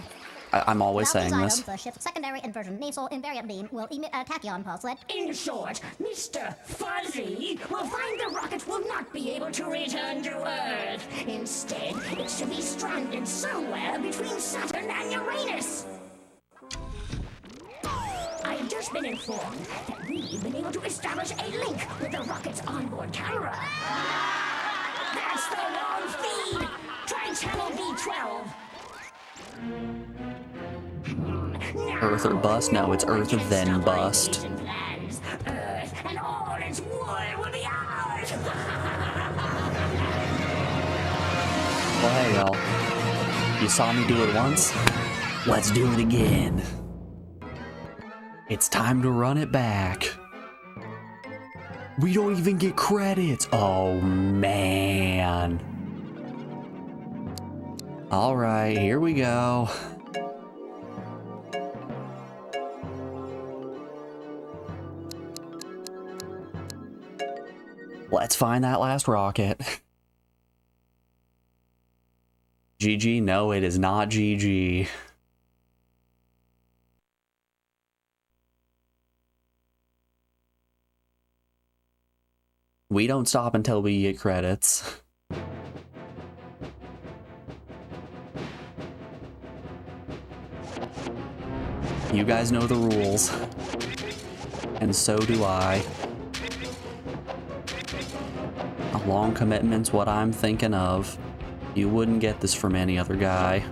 I'm always Without these saying items, this. the ship's secondary inversion nasal invariant beam will emit a tachyon pulse that... In short, Mr. Fuzzy will find the rocket will not be able to return to Earth. Instead, it should be stranded somewhere between Saturn and Uranus. I've just been informed that we've been able to establish a link with the rocket's onboard camera. That's the wrong feed! Try channel B12. Earth or bust? No, it's Earth then bust. Earth and all its wool will be ours. Well, hey, y'all. You saw me do it once? Let's do it again. It's time to run it back. We don't even get credits. Oh, man. All right, here we go. Let's find that last rocket. GG? No, it is not GG. We don't stop until we get credits. You guys know the rules. And so do I. A long commitment's what I'm thinking of. You wouldn't get this from any other guy.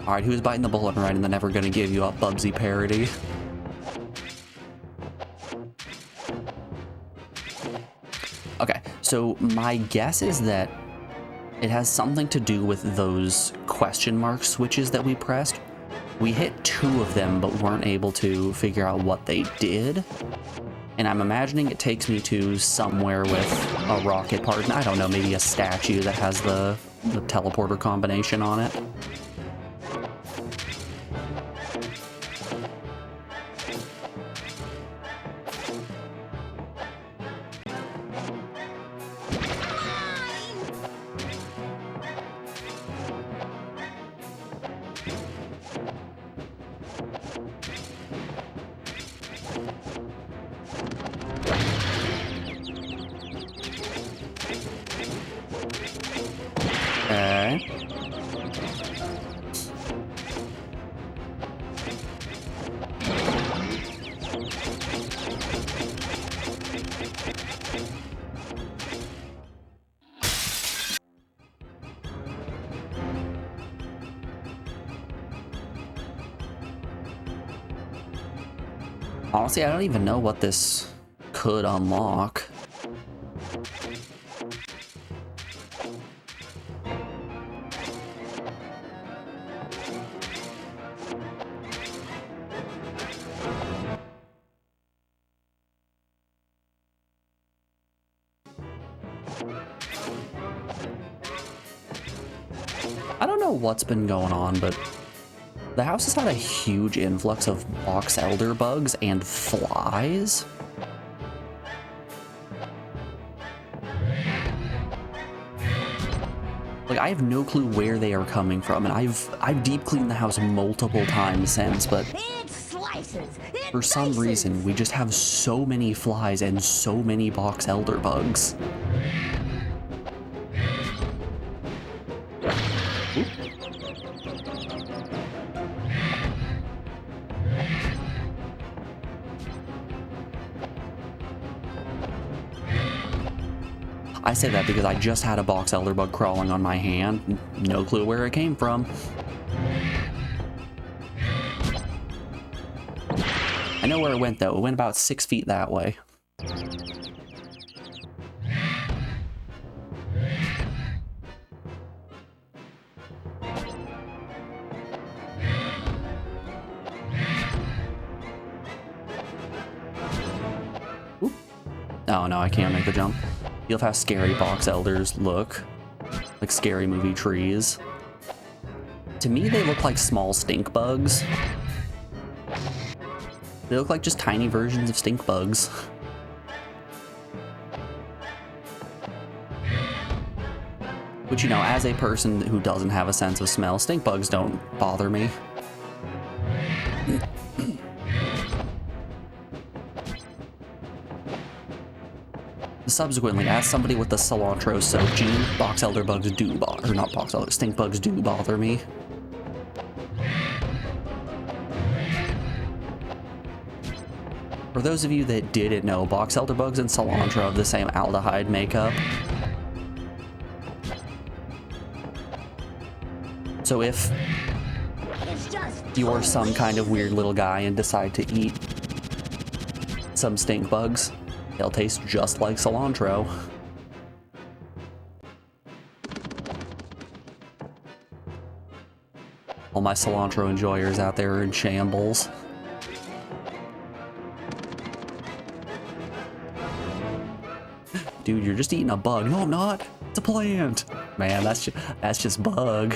Alright, who's biting the bullet and writing the Never Gonna Give You Up Bubsy parody? Okay, so my guess is that it has something to do with those question mark switches that we pressed. We hit 2 of them, but weren't able to figure out what they did. And I'm imagining it takes me to somewhere with a rocket part. I don't know, maybe a statue that has the teleporter combination on it. Okay. Honestly, I don't even know what this could unlock. I don't know what's been going on, but the house has had a huge influx of box elder bugs and flies. Like, I have no clue where they are coming from, and I've deep cleaned the house multiple times since, but for some reason we just have so many flies and so many box elder bugs. I say that because I just had a box elder bug crawling on my hand. No clue where it came from. I know where it went, though. It went about 6 feet that way. Oh no, I can't make the jump. You'll have scary box elders look. Like scary movie trees. To me, they look like small stink bugs. They look like just tiny versions of stink bugs. Which, you know, as a person who doesn't have a sense of smell, stink bugs don't bother me. Subsequently, as somebody with the cilantro soap gene, box elder bugs do bother, or not box elder, stink bugs do bother me. For those of you that didn't know, box elder bugs and cilantro have the same aldehyde makeup. So if you're some kind of weird little guy and decide to eat some stink bugs, they'll taste just like cilantro. All my cilantro enjoyers out there are in shambles. Dude, you're just eating a bug. No, I'm not. It's a plant. Man, that's just bug.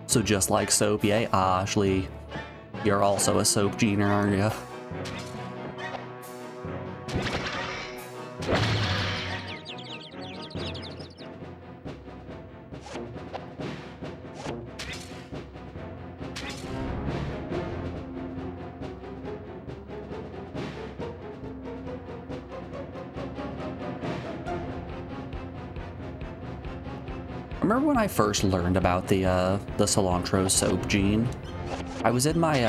So just like soap, yay, Ashley, you're also a soap gener, aren't you? Remember when I first learned about the cilantro soap gene? I was in my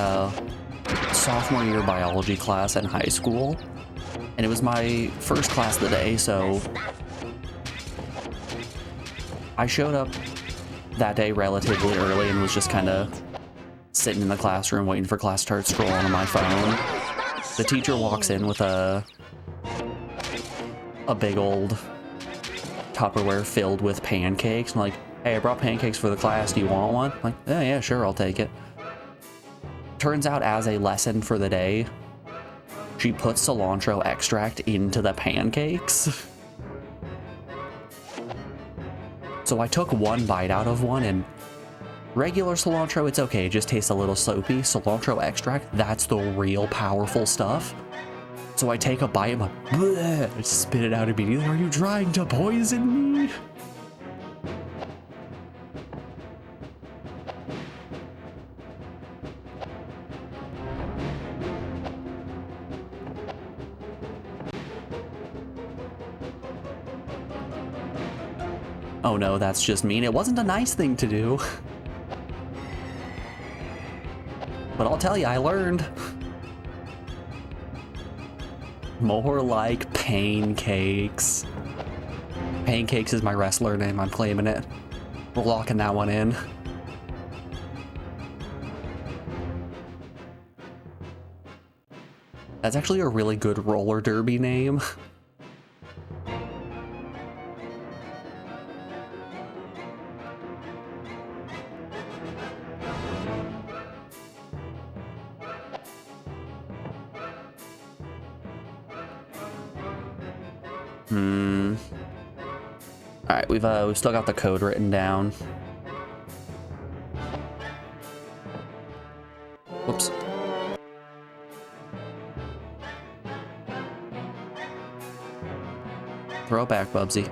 sophomore year biology class in high school, and it was my first class of the day, so I showed up that day relatively early and was just kind of sitting in the classroom waiting for class to start, scrolling on my phone. The teacher walks in with a big old Tupperware filled with pancakes. I'm like, hey, I brought pancakes for the class. Do you want one? I'm like, oh, yeah, sure, I'll take it. Turns out, as a lesson for the day, she puts cilantro extract into the pancakes. So I took one bite out of one, and regular cilantro, it's okay, it just tastes a little soapy. Cilantro extract, that's the real powerful stuff. So I take a bite, I'm like, bleh, I spit it out immediately. Are you trying to poison me? Oh no, that's just mean. It wasn't a nice thing to do. But I'll tell you, I learned. More like pancakes. Pancakes is my wrestler name, I'm claiming it. We're locking that one in. That's actually a really good roller derby name. Alright, we've still got the code written down. Whoops. Throw it back, Bubsy.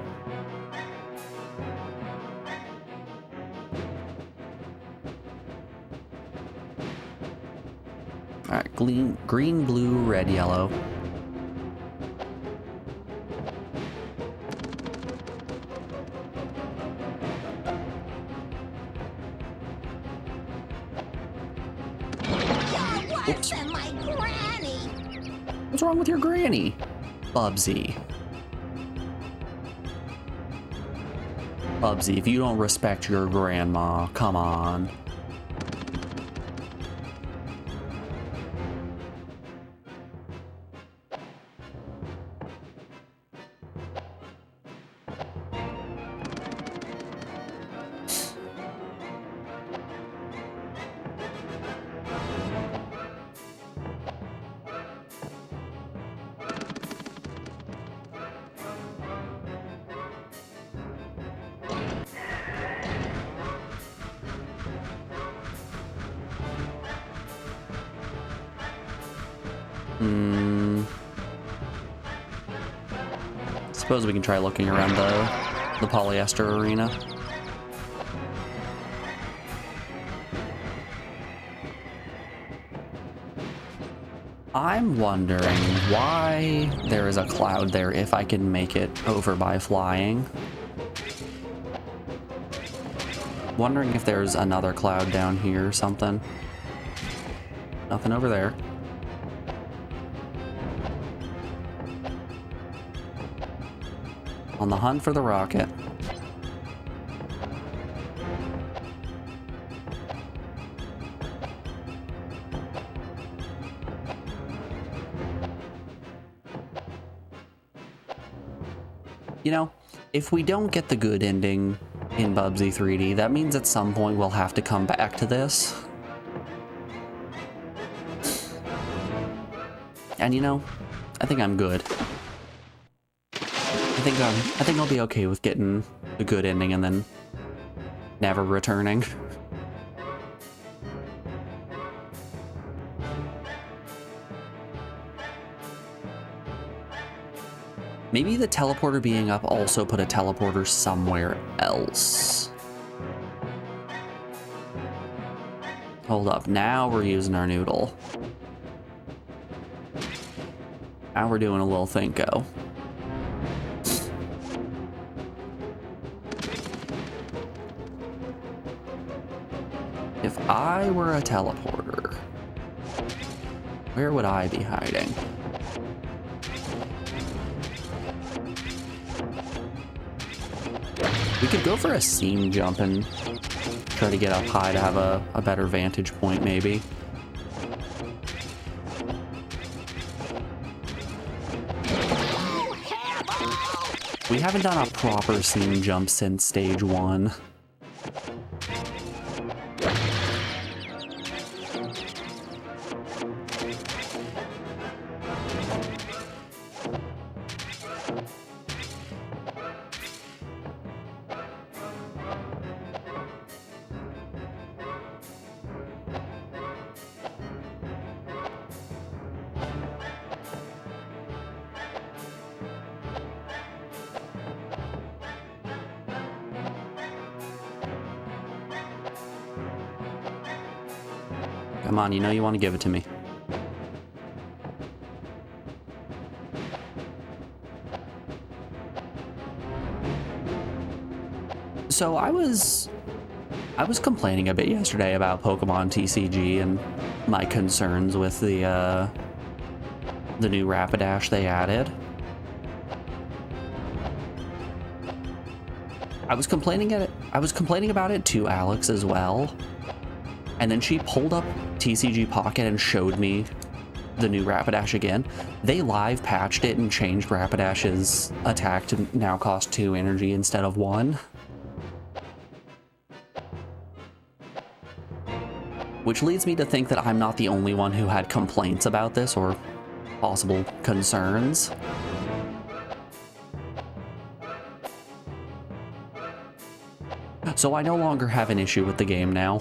Alright, green, blue, red, yellow. Oops. What's wrong with your granny? Bubsy. Bubsy, if you don't respect your grandma, come on. Suppose we can try looking around the polyester arena. I'm wondering why there is a cloud there if I can make it over by flying. Wondering if there's another cloud down here or something. Nothing over there. On the hunt for the rocket. You know, if we don't get the good ending in Bubsy 3D, that means at some point we'll have to come back to this. And you know, I think I'm good. I think I'll be okay with getting the good ending and then never returning. Maybe the teleporter being up also put a teleporter somewhere else. Hold up, now we're using our noodle. Now we're doing a little thinko. If I were a teleporter, where would I be hiding? We could go for a seam jump and try to get up high to have a better vantage point, maybe. We haven't done a proper seam jump since stage 1. Come on, you know you want to give it to me. So I was complaining a bit yesterday about Pokemon TCG and my concerns with the new Rapidash they added. I was complaining about it to Alex as well. And then she pulled up TCG Pocket and showed me the new Rapidash again. They live patched it and changed Rapidash's attack to now cost 2 energy instead of 1. Which leads me to think that I'm not the only one who had complaints about this or possible concerns. So I no longer have an issue with the game now.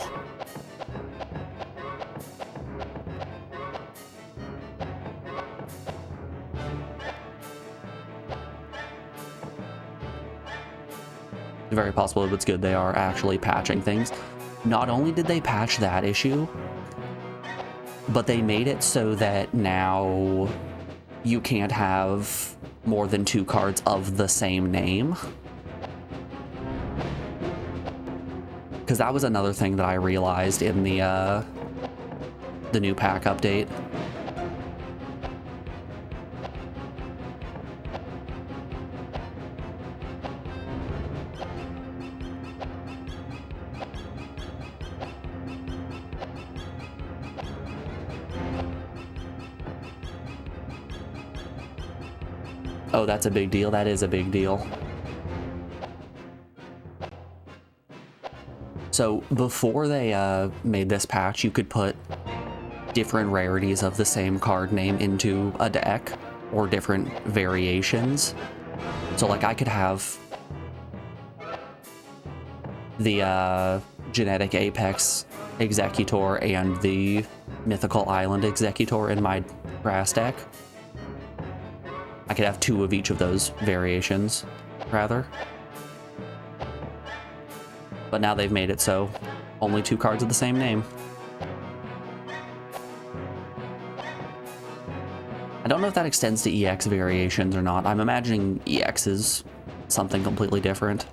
It's very possible it's good they are actually patching things. Not only did they patch that issue, but they made it so that now you can't have more than 2 cards of the same name. Because that was another thing that I realized in the new pack update. Oh, that's a big deal. That is a big deal. So before they made this patch, you could put different rarities of the same card name into a deck, or different variations. So like I could have the Genetic Apex Executor and the Mythical Island Executor in my grass deck. I could have 2 of each of those variations, rather. But now they've made it so only 2 cards of the same name. I don't know if that extends to EX variations or not. I'm imagining EX is something completely different.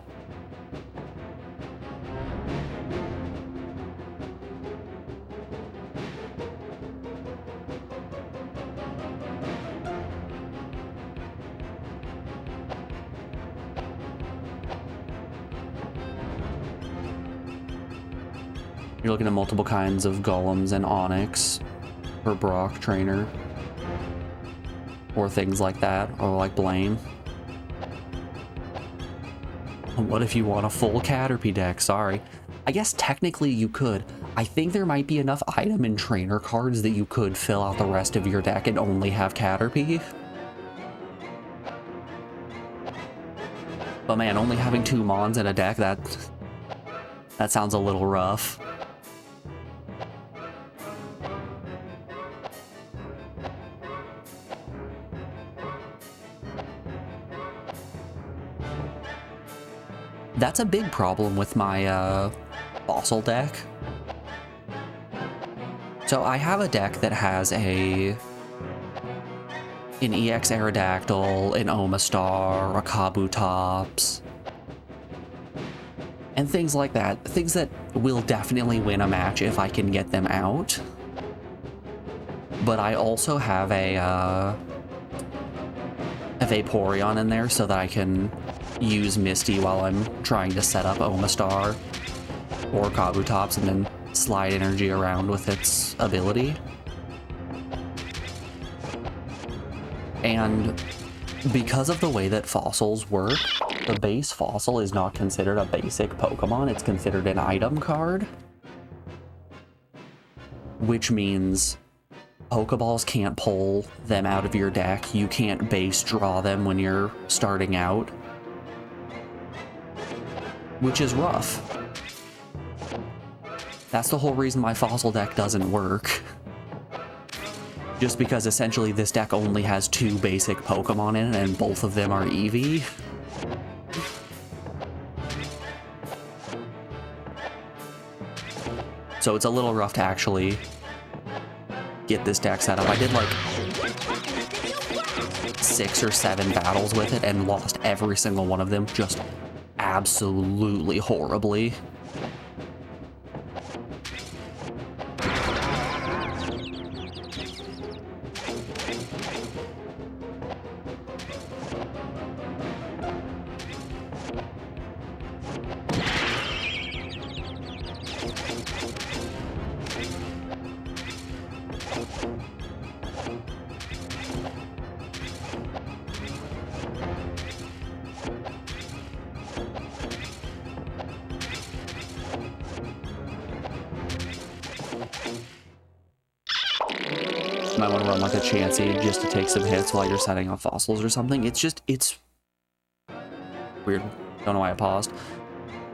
You're looking at multiple kinds of golems and onyx for Brock Trainer. Or things like that, or like Blaine. What if you want a full Caterpie deck? Sorry. I guess technically you could. I think there might be enough item and trainer cards that you could fill out the rest of your deck and only have Caterpie. But man, only having 2 Mons in a deck, that sounds a little rough. That's a big problem with my fossil deck. So I have a deck that has an EX Aerodactyl, an Omastar, a Kabutops, and things like that. Things that will definitely win a match if I can get them out. But I also have a Vaporeon in there so that I can use Misty while I'm trying to set up Omastar or Kabutops and then slide energy around with its ability. And because of the way that fossils work, the base fossil is not considered a basic Pokemon, it's considered an item card. Which means Pokeballs can't pull them out of your deck, you can't base draw them when you're starting out. Which is rough. That's the whole reason my fossil deck doesn't work. Just because essentially this deck only has 2 basic Pokemon in it and both of them are Eevee. So it's a little rough to actually get this deck set up. I did like 6 or 7 battles with it and lost every single one of them just absolutely horribly. Might want to run like a Chansey just to take some hits while you're setting up fossils or something. It's weird. Don't know why I paused.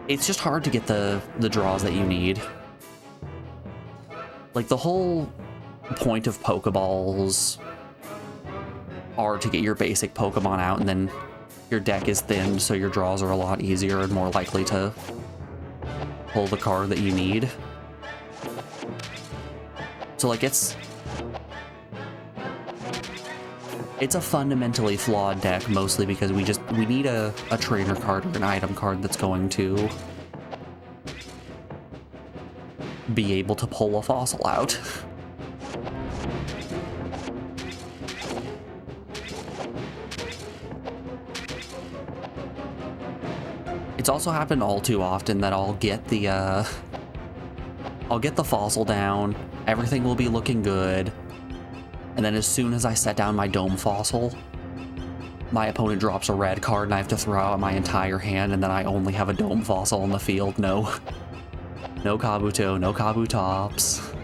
It's just hard to get the draws that you need. Like, the whole point of Pokeballs are to get your basic Pokemon out, and then your deck is thinned, so your draws are a lot easier and more likely to pull the card that you need. So, like, it's a fundamentally flawed deck, mostly because we need a trainer card or an item card that's going to be able to pull a fossil out. It's also happened all too often that I'll get the fossil down, everything will be looking good, and then as soon as I set down my dome fossil, my opponent drops a red card and I have to throw out my entire hand, and then I only have a dome fossil on the field. No Kabuto, no Kabutops.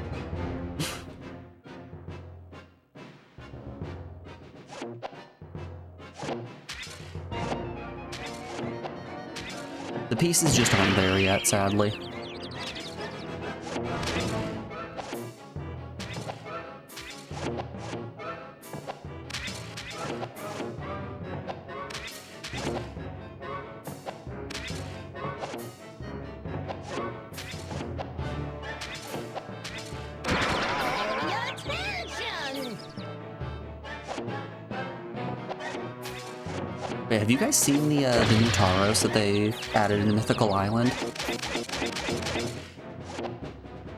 The pieces just aren't there yet, sadly. Wait, have you guys seen the new Tauros that they added in Mythical Island?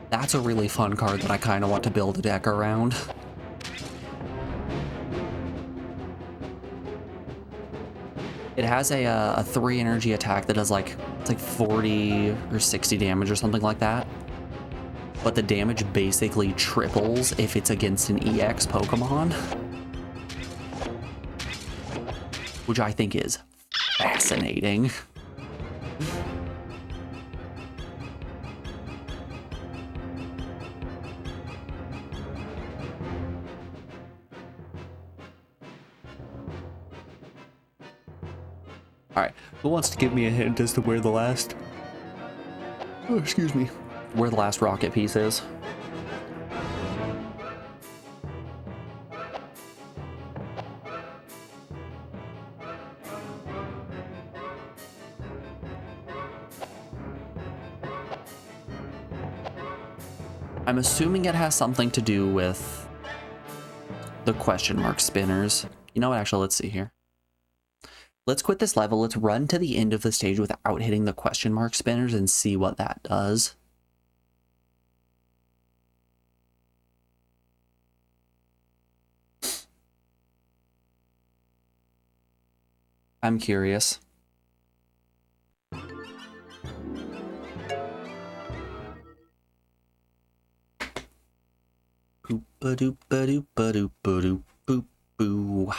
That's a really fun card that I kind of want to build a deck around. It has a 3 energy attack that does like, it's like 40 or 60 damage or something like that. But the damage basically triples if it's against an EX Pokemon. Which I think is fascinating. Alright, who wants to give me a hint as to where the last... Oh, excuse me. Where the last rocket piece is? I'm assuming it has something to do with the question mark spinners. You know what, actually, let's see here. Let's quit this level, let's run to the end of the stage without hitting the question mark spinners and see what that does. I'm curious. Boop-a-doop-a-doop-a-doop-a-doop-boo.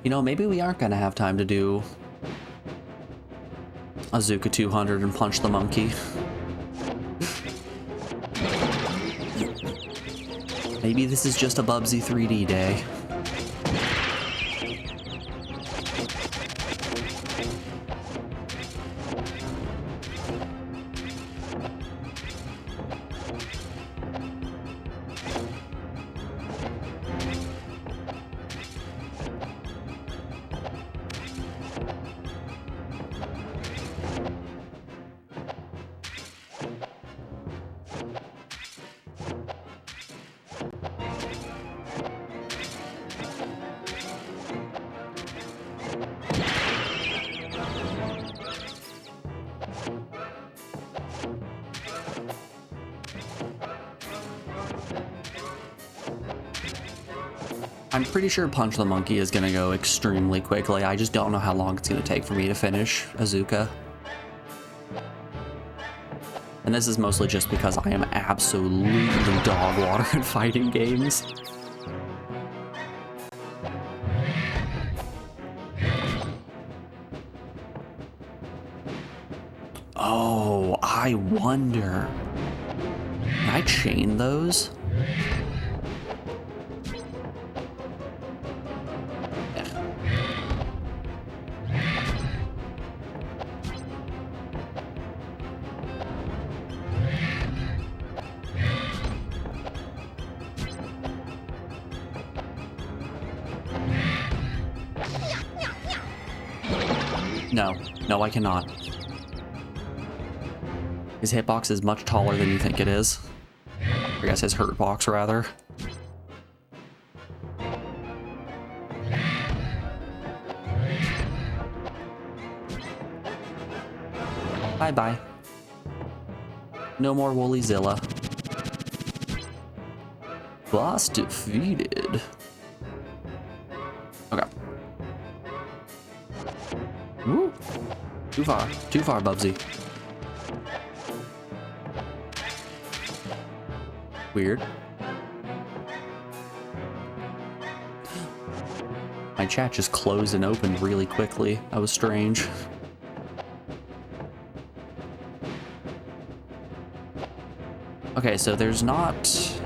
You know, maybe we aren't gonna have time to do Azuka 200 and punch the monkey. Maybe this is just a Bubsy 3D day. I'm pretty sure Punch the Monkey is gonna go extremely quickly. I just don't know how long it's gonna take for me to finish Azuka. And this is mostly just because I am absolutely dog water at fighting games. Oh, I wonder. Can I chain those? No, no, I cannot. His hitbox is much taller than you think it is. I guess his hurt box, rather. Bye-bye. No more Woollyzilla. Boss defeated. Okay. Woo! Too far, Bubsy. Weird. My chat just closed and opened really quickly. That was strange. Okay, so there's not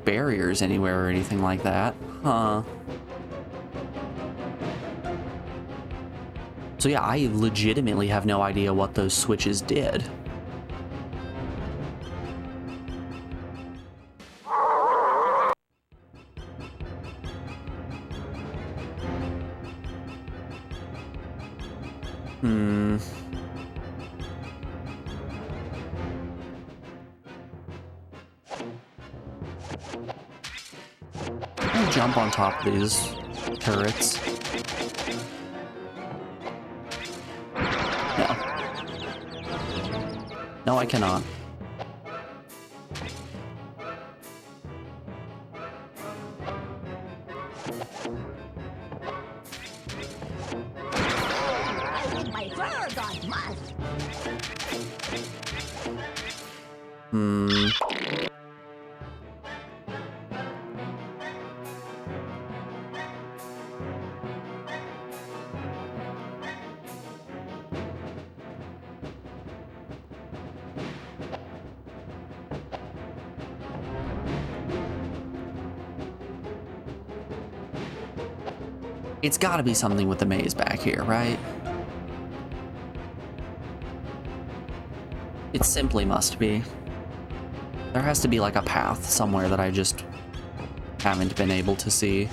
barriers anywhere or anything like that. Huh. So yeah, I legitimately have no idea what those switches did. I jump on top of these turrets? No. No, I cannot. I think my fur got mussed. It's gotta be something with the maze back here, right? It simply must be. There has to be like a path somewhere that I just haven't been able to see.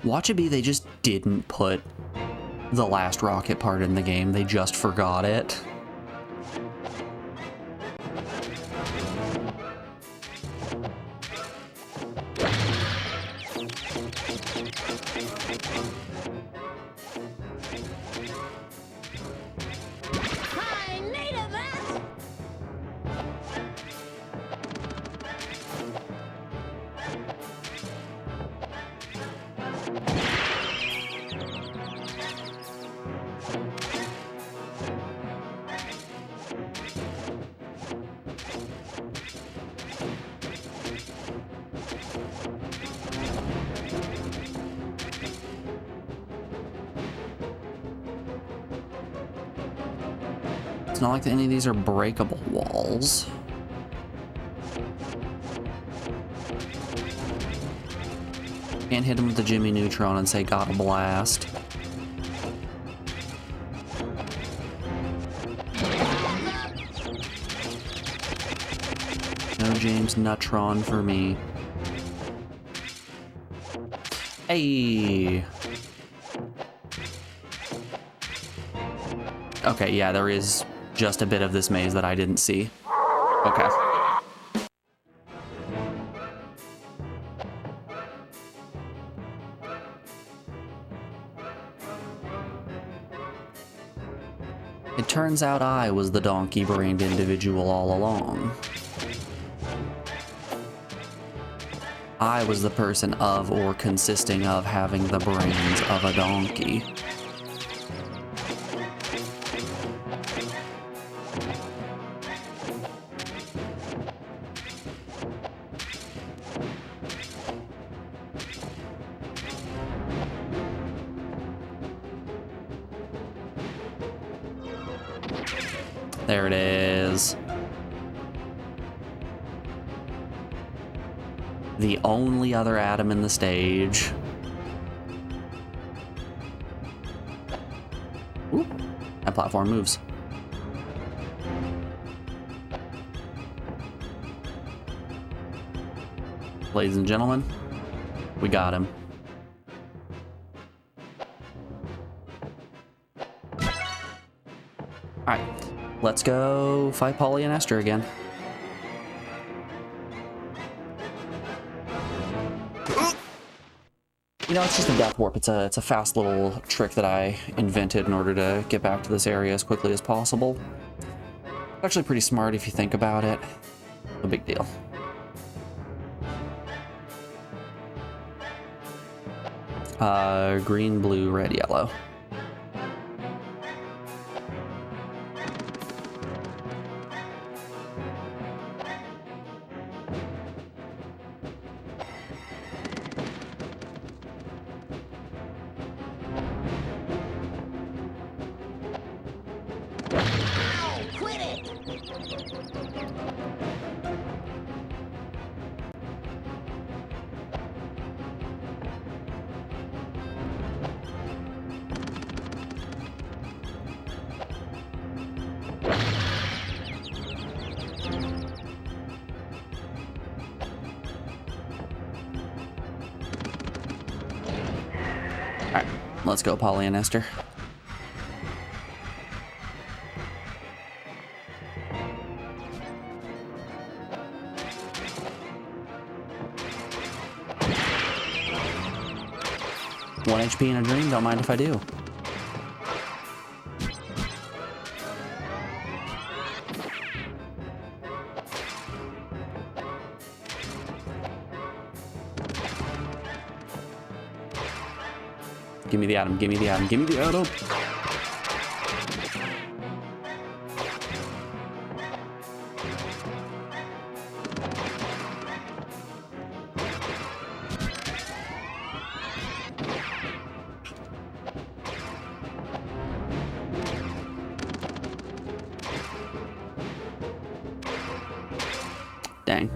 Watch it be they just didn't put the last rocket part in the game. They just forgot it. I needed that. It's not like any of these are breakable walls. Can't hit him with the Jimmy Neutron and say got a blast. No James Nutron for me. Hey. Okay, yeah, there is just a bit of this maze that I didn't see. Okay. It turns out I was the donkey-brained individual all along. I was the person of or consisting of having the brains of a donkey. There it is. The only other atom in the stage. Ooh, that platform moves. Ladies and gentlemen, we got him. Alright, let's go fight Polly and Esther again. You know, it's just a death warp. It's a fast little trick that I invented in order to get back to this area as quickly as possible. It's actually pretty smart if you think about it. No big deal. Green, blue, red, yellow. Ow, quit it. Let's go, Polly and Esther. One HP in a dream, don't mind if I do. Give me the atom, give me the atom, give me the atom! Dang.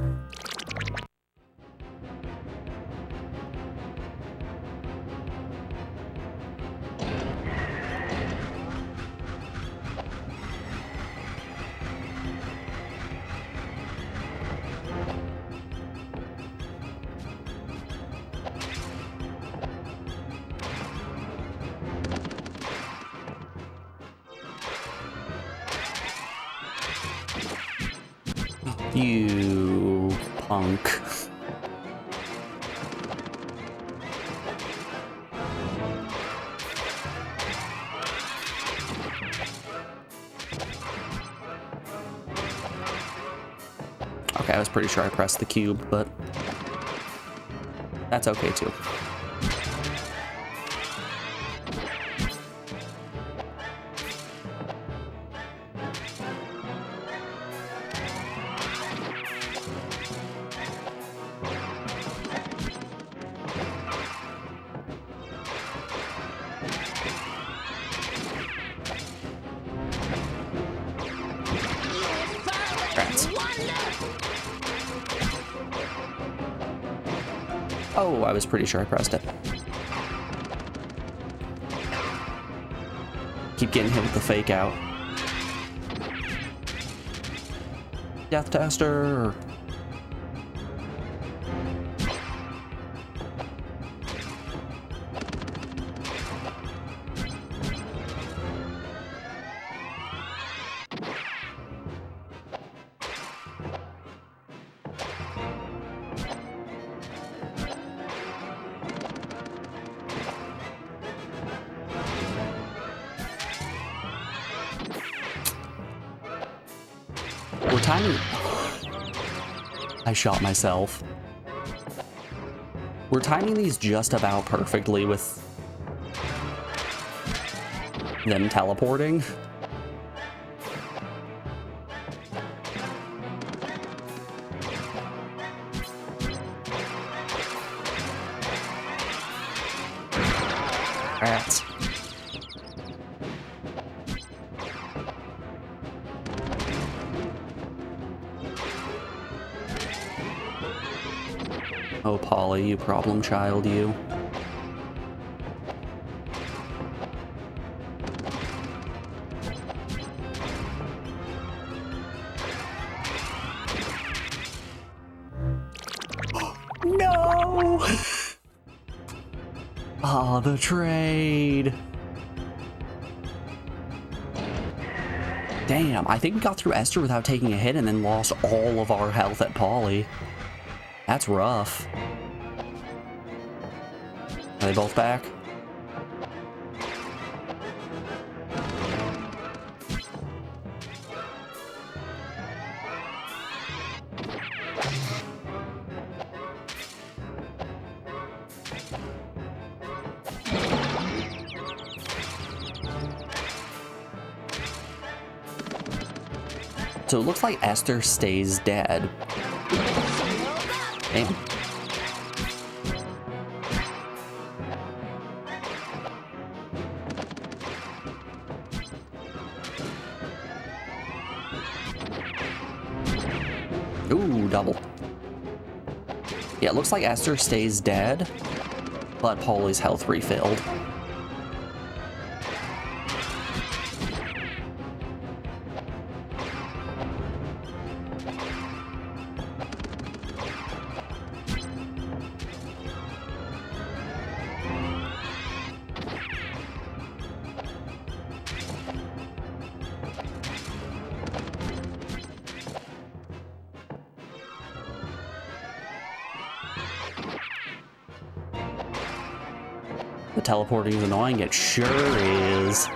You punk. Okay, I was pretty sure I pressed the cube, but that's okay too. Rats. Oh, I was pretty sure I pressed it. Keep getting hit with the fake out. Death tester. We're timing. I shot myself. We're timing these just about perfectly with them teleporting. Rats. Oh, Polly, you problem child, you. No! Ah, the trade. Damn, I think we got through Esther without taking a hit and then lost all of our health at Polly. That's rough. Are they both back? So it looks like Esther stays dead. Damn. Ooh, double. Yeah, it looks like Esther stays dead, but Polly's health refilled. The teleporting is annoying, it sure is.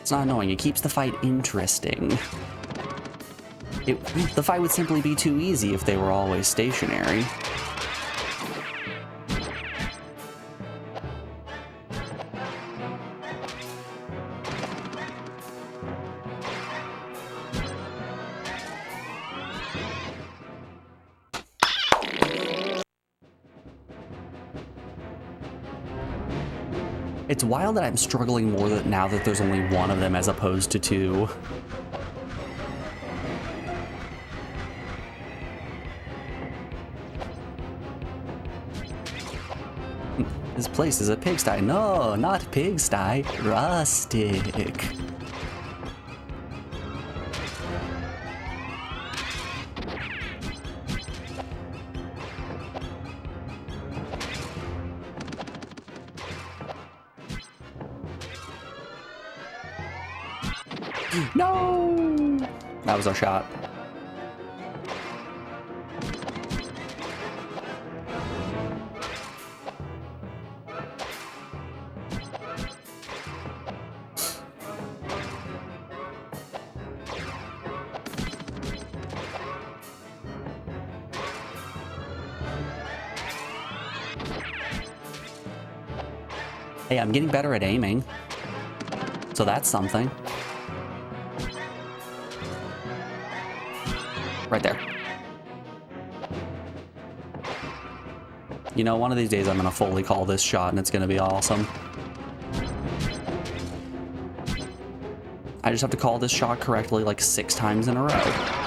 It's not annoying, it keeps the fight interesting. The fight would simply be too easy if they were always stationary. It's wild that I'm struggling more now that there's only one of them as opposed to two. This place is a pigsty. No, not pigsty. Rustic. No! That was our shot. Hey, I'm getting better at aiming. So that's something. Right there. You know, one of these days I'm gonna fully call this shot and it's gonna be awesome. I just have to call this shot correctly like 6 times in a row.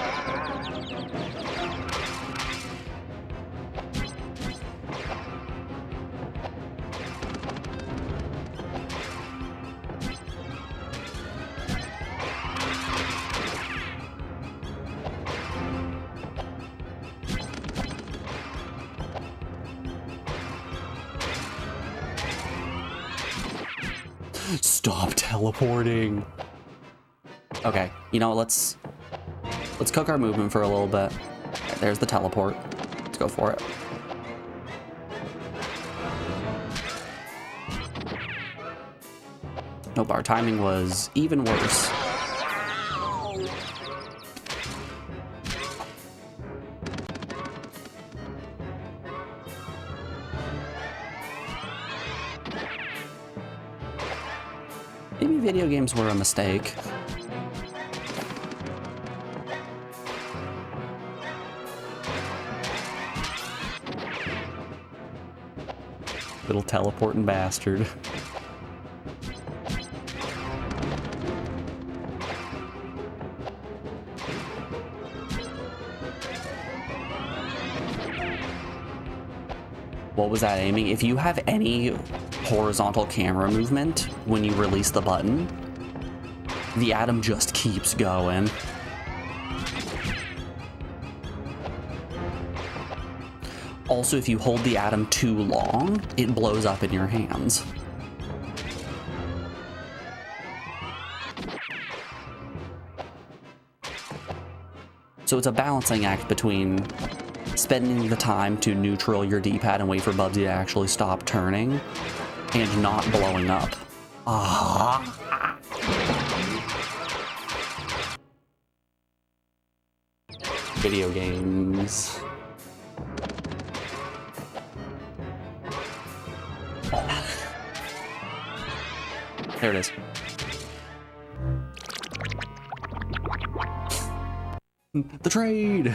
Stop teleporting. Okay, you know, let's cook our movement for a little bit. Okay, there's the teleport. Let's go for it. Nope, our timing was even worse. Maybe video games were a mistake. Little teleporting bastard. What was that aiming? If you have any horizontal camera movement when you release the button, the atom just keeps going. Also, if you hold the atom too long, it blows up in your hands. So it's a balancing act between spending the time to neutral your D-pad and wait for Bubsy to actually stop turning and not blowing up. Ah. Video games. There it is. The trade!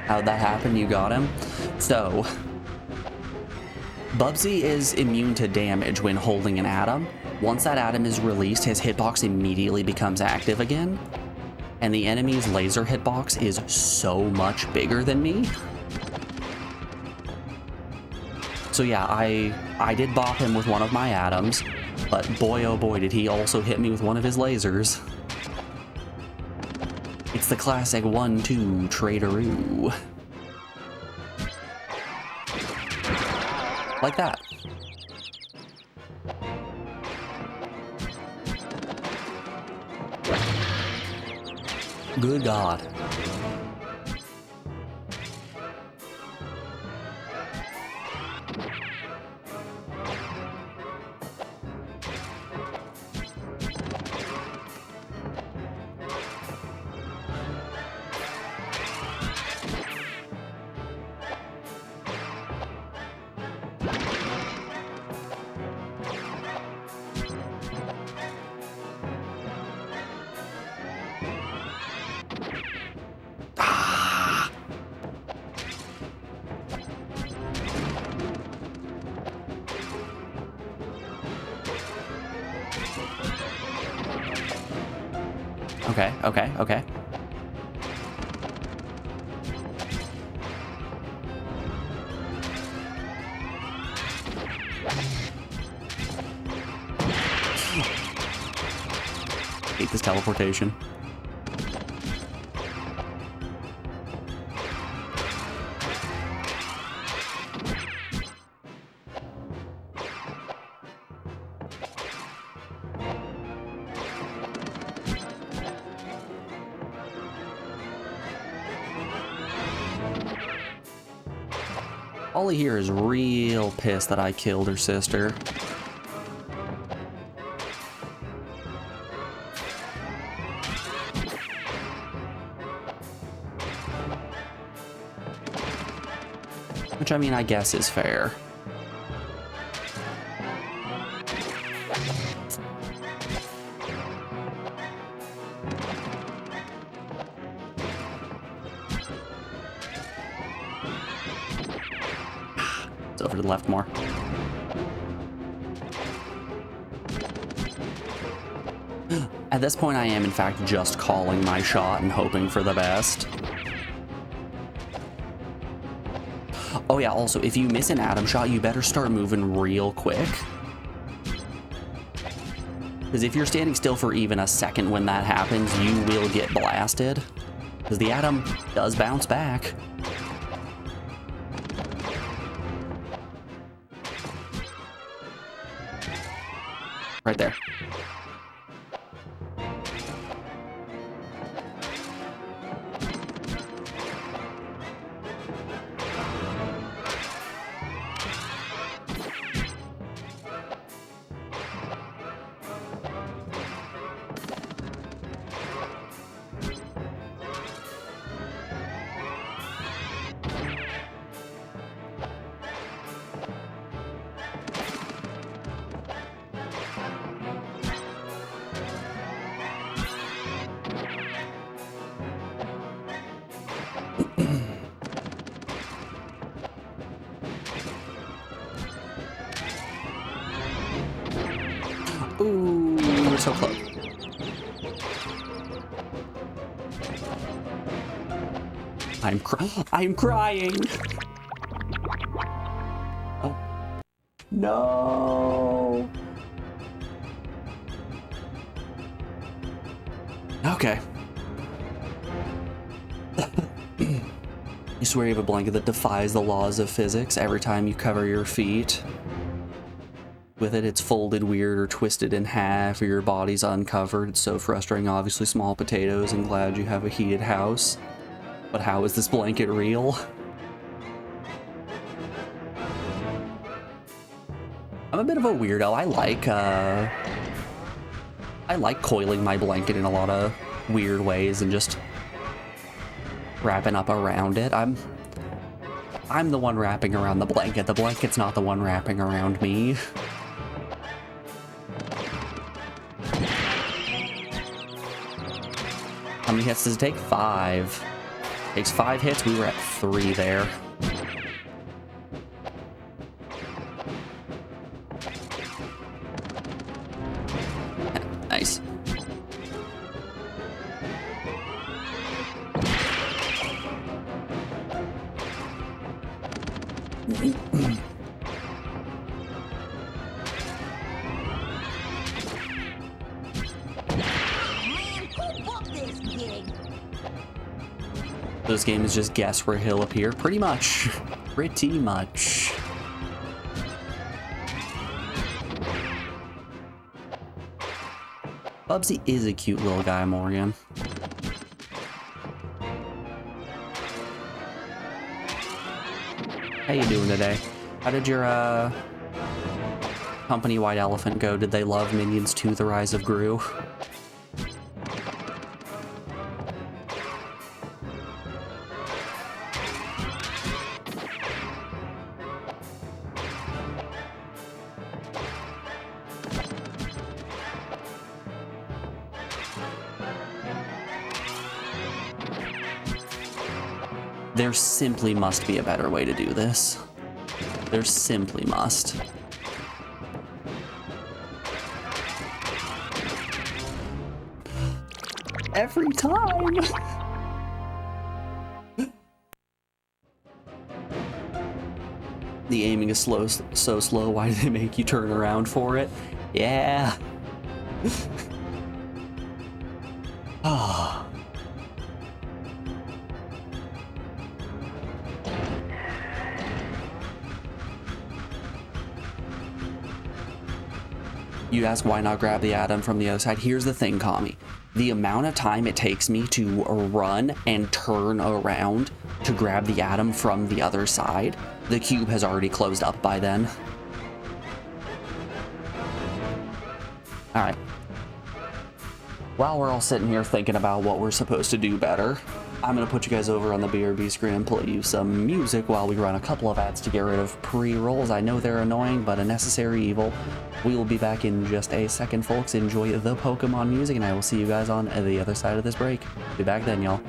How'd that happen? You got him? So, Bubsy is immune to damage when holding an atom. Once that atom is released, his hitbox immediately becomes active again. And the enemy's laser hitbox is so much bigger than me. So yeah, I did bop him with one of my atoms, but boy oh boy did he also hit me with one of his lasers. It's the classic 1-2 traderoo. Like that. Good God. Okay, okay, okay. Hate this teleportation. Ollie here is real pissed that I killed her sister. Which, I mean, I guess is fair. It's over to the left more. At this point, I am, in fact, just calling my shot and hoping for the best. Oh yeah, also, if you miss an atom shot, you better start moving real quick. Because if you're standing still for even a second when that happens, you will get blasted. Because the atom does bounce back. Right there. Ooh, we're so close. I'm crying. Oh. No. Okay. You swear you have a blanket that defies the laws of physics every time you cover your feet. With it, it's folded weird or twisted in half, or your body's uncovered. It's so frustrating. Obviously, small potatoes, and glad you have a heated house. But how is this blanket real? I'm a bit of a weirdo. I like coiling my blanket in a lot of weird ways and just wrapping up around it. I'm the one wrapping around the blanket. The blanket's not the one wrapping around me. How many hits does it take? 5. Takes 5 hits. We were at 3 there. Nice. This game is just guess where he'll appear. Pretty much. Pretty much. Bubsy is a cute little guy, Morgan. How you doing today? How did your company White Elephant go? Did they love Minions 2: The Rise of Gru? There simply must be a better way to do this. There simply must. Every time! The aiming is so slow, why do they make you turn around for it? Yeah! Ah. You ask why not grab the atom from the other side. Here's the thing, Kami. The amount of time it takes me to run and turn around to grab the atom from the other side, the cube has already closed up by then. Alright. While we're all sitting here thinking about what we're supposed to do better, I'm going to put you guys over on the BRB screen and play you some music while we run a couple of ads to get rid of pre-rolls. I know they're annoying, but a necessary evil. We will be back in just a second, folks. Enjoy the Pokemon music, and I will see you guys on the other side of this break. Be back then, y'all.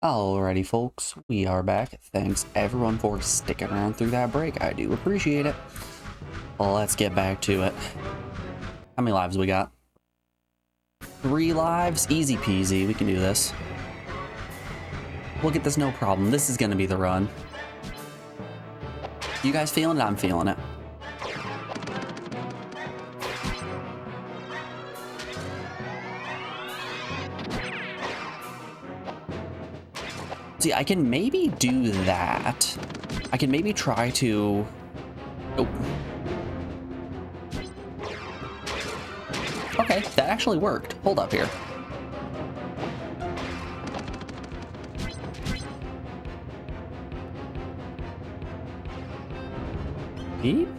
Alrighty, folks, we are back. Thanks everyone for sticking around through that break. I do appreciate it. Well, let's get back to it. How many lives we got? 3 lives? Easy peasy. We can do this. We'll get this no problem. This is gonna be the run. You guys feeling it? I'm feeling it. See, I can maybe do that. I can maybe try to... Oh. Okay, that actually worked. Hold up here. Beep.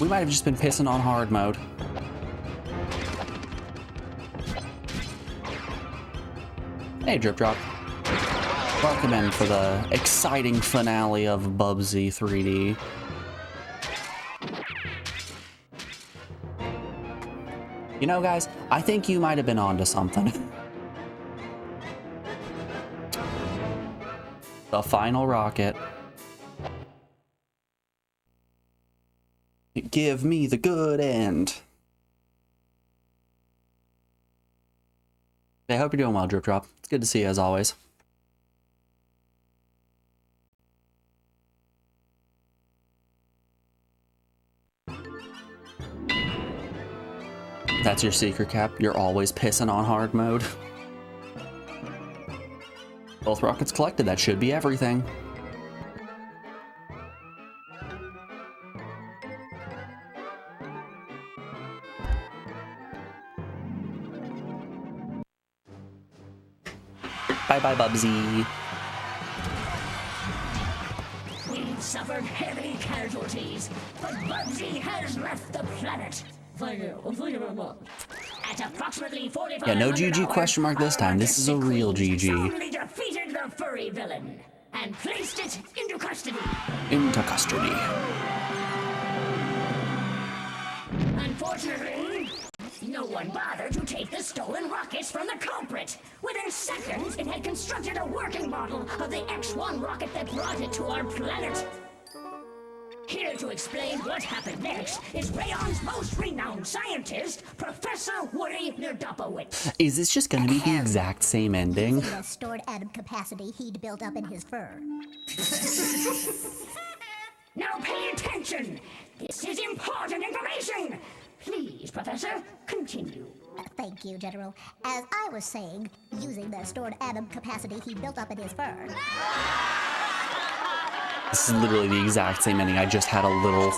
We might have just been pissing on hard mode. Hey, Drip Drop. Welcome in for the exciting finale of Bubsy 3D. You know, guys, I think you might have been onto something. The final rocket. Give me the good end. I hope you're doing well, Drip Drop. It's good to see you as always. That's your secret, Cap? You're always pissing on hard mode? Both rockets collected, that should be everything. Bye-bye, Bubsy. We've suffered heavy casualties, but Bubsy has left the planet. Thank you. At approximately 45. Yeah, no GG question mark this time. This is a real GG. Only defeated the furry villain and placed it into custody. Into custody. Unfortunately, no one bothered to take the stolen rockets from the culprit. Within seconds, it had constructed a working model of the ps1 rocket that brought it to our planet. Here to explain what happened next is Rayon's most renowned scientist, Professor Woody Nerdopowitz. Is this just gonna be the exact same ending? The stored atom capacity he'd built up in his fur. Now pay attention! This is important information! Please, Professor, continue. Thank you, General. As I was saying, using the stored atom capacity he built up in his fur. This is literally the exact same ending. I just had a little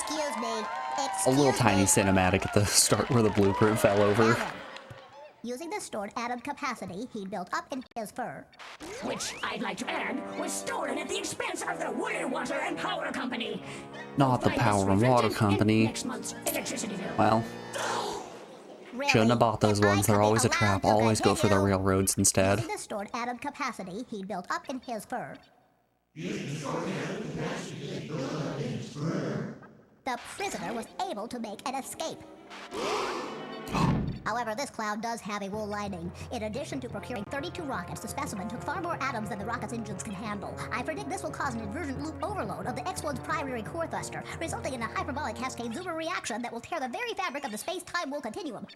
tiny me. cinematic at the start where the blueprint fell over. Using the stored atom capacity he built up in his fur. Which, I'd like to add, was stolen at the expense of the Woody Water and Power Company. Not the Power and Water Company. Next month's electricity bill. Well, Really, shouldn't have bought those if I ones. They're could be always a allowed trap. to Always go for the continue. railroads instead. Using the stored atom capacity he built up in his fur. The prisoner was able to make an escape. However, this cloud does have a wool lining. In addition to procuring 32 rockets, the specimen took far more atoms than the rocket's engines can handle. I predict this will cause an inversion loop overload of the X1's primary core thruster, resulting in a hyperbolic cascade zoomer reaction that will tear the very fabric of the space-time wool continuum.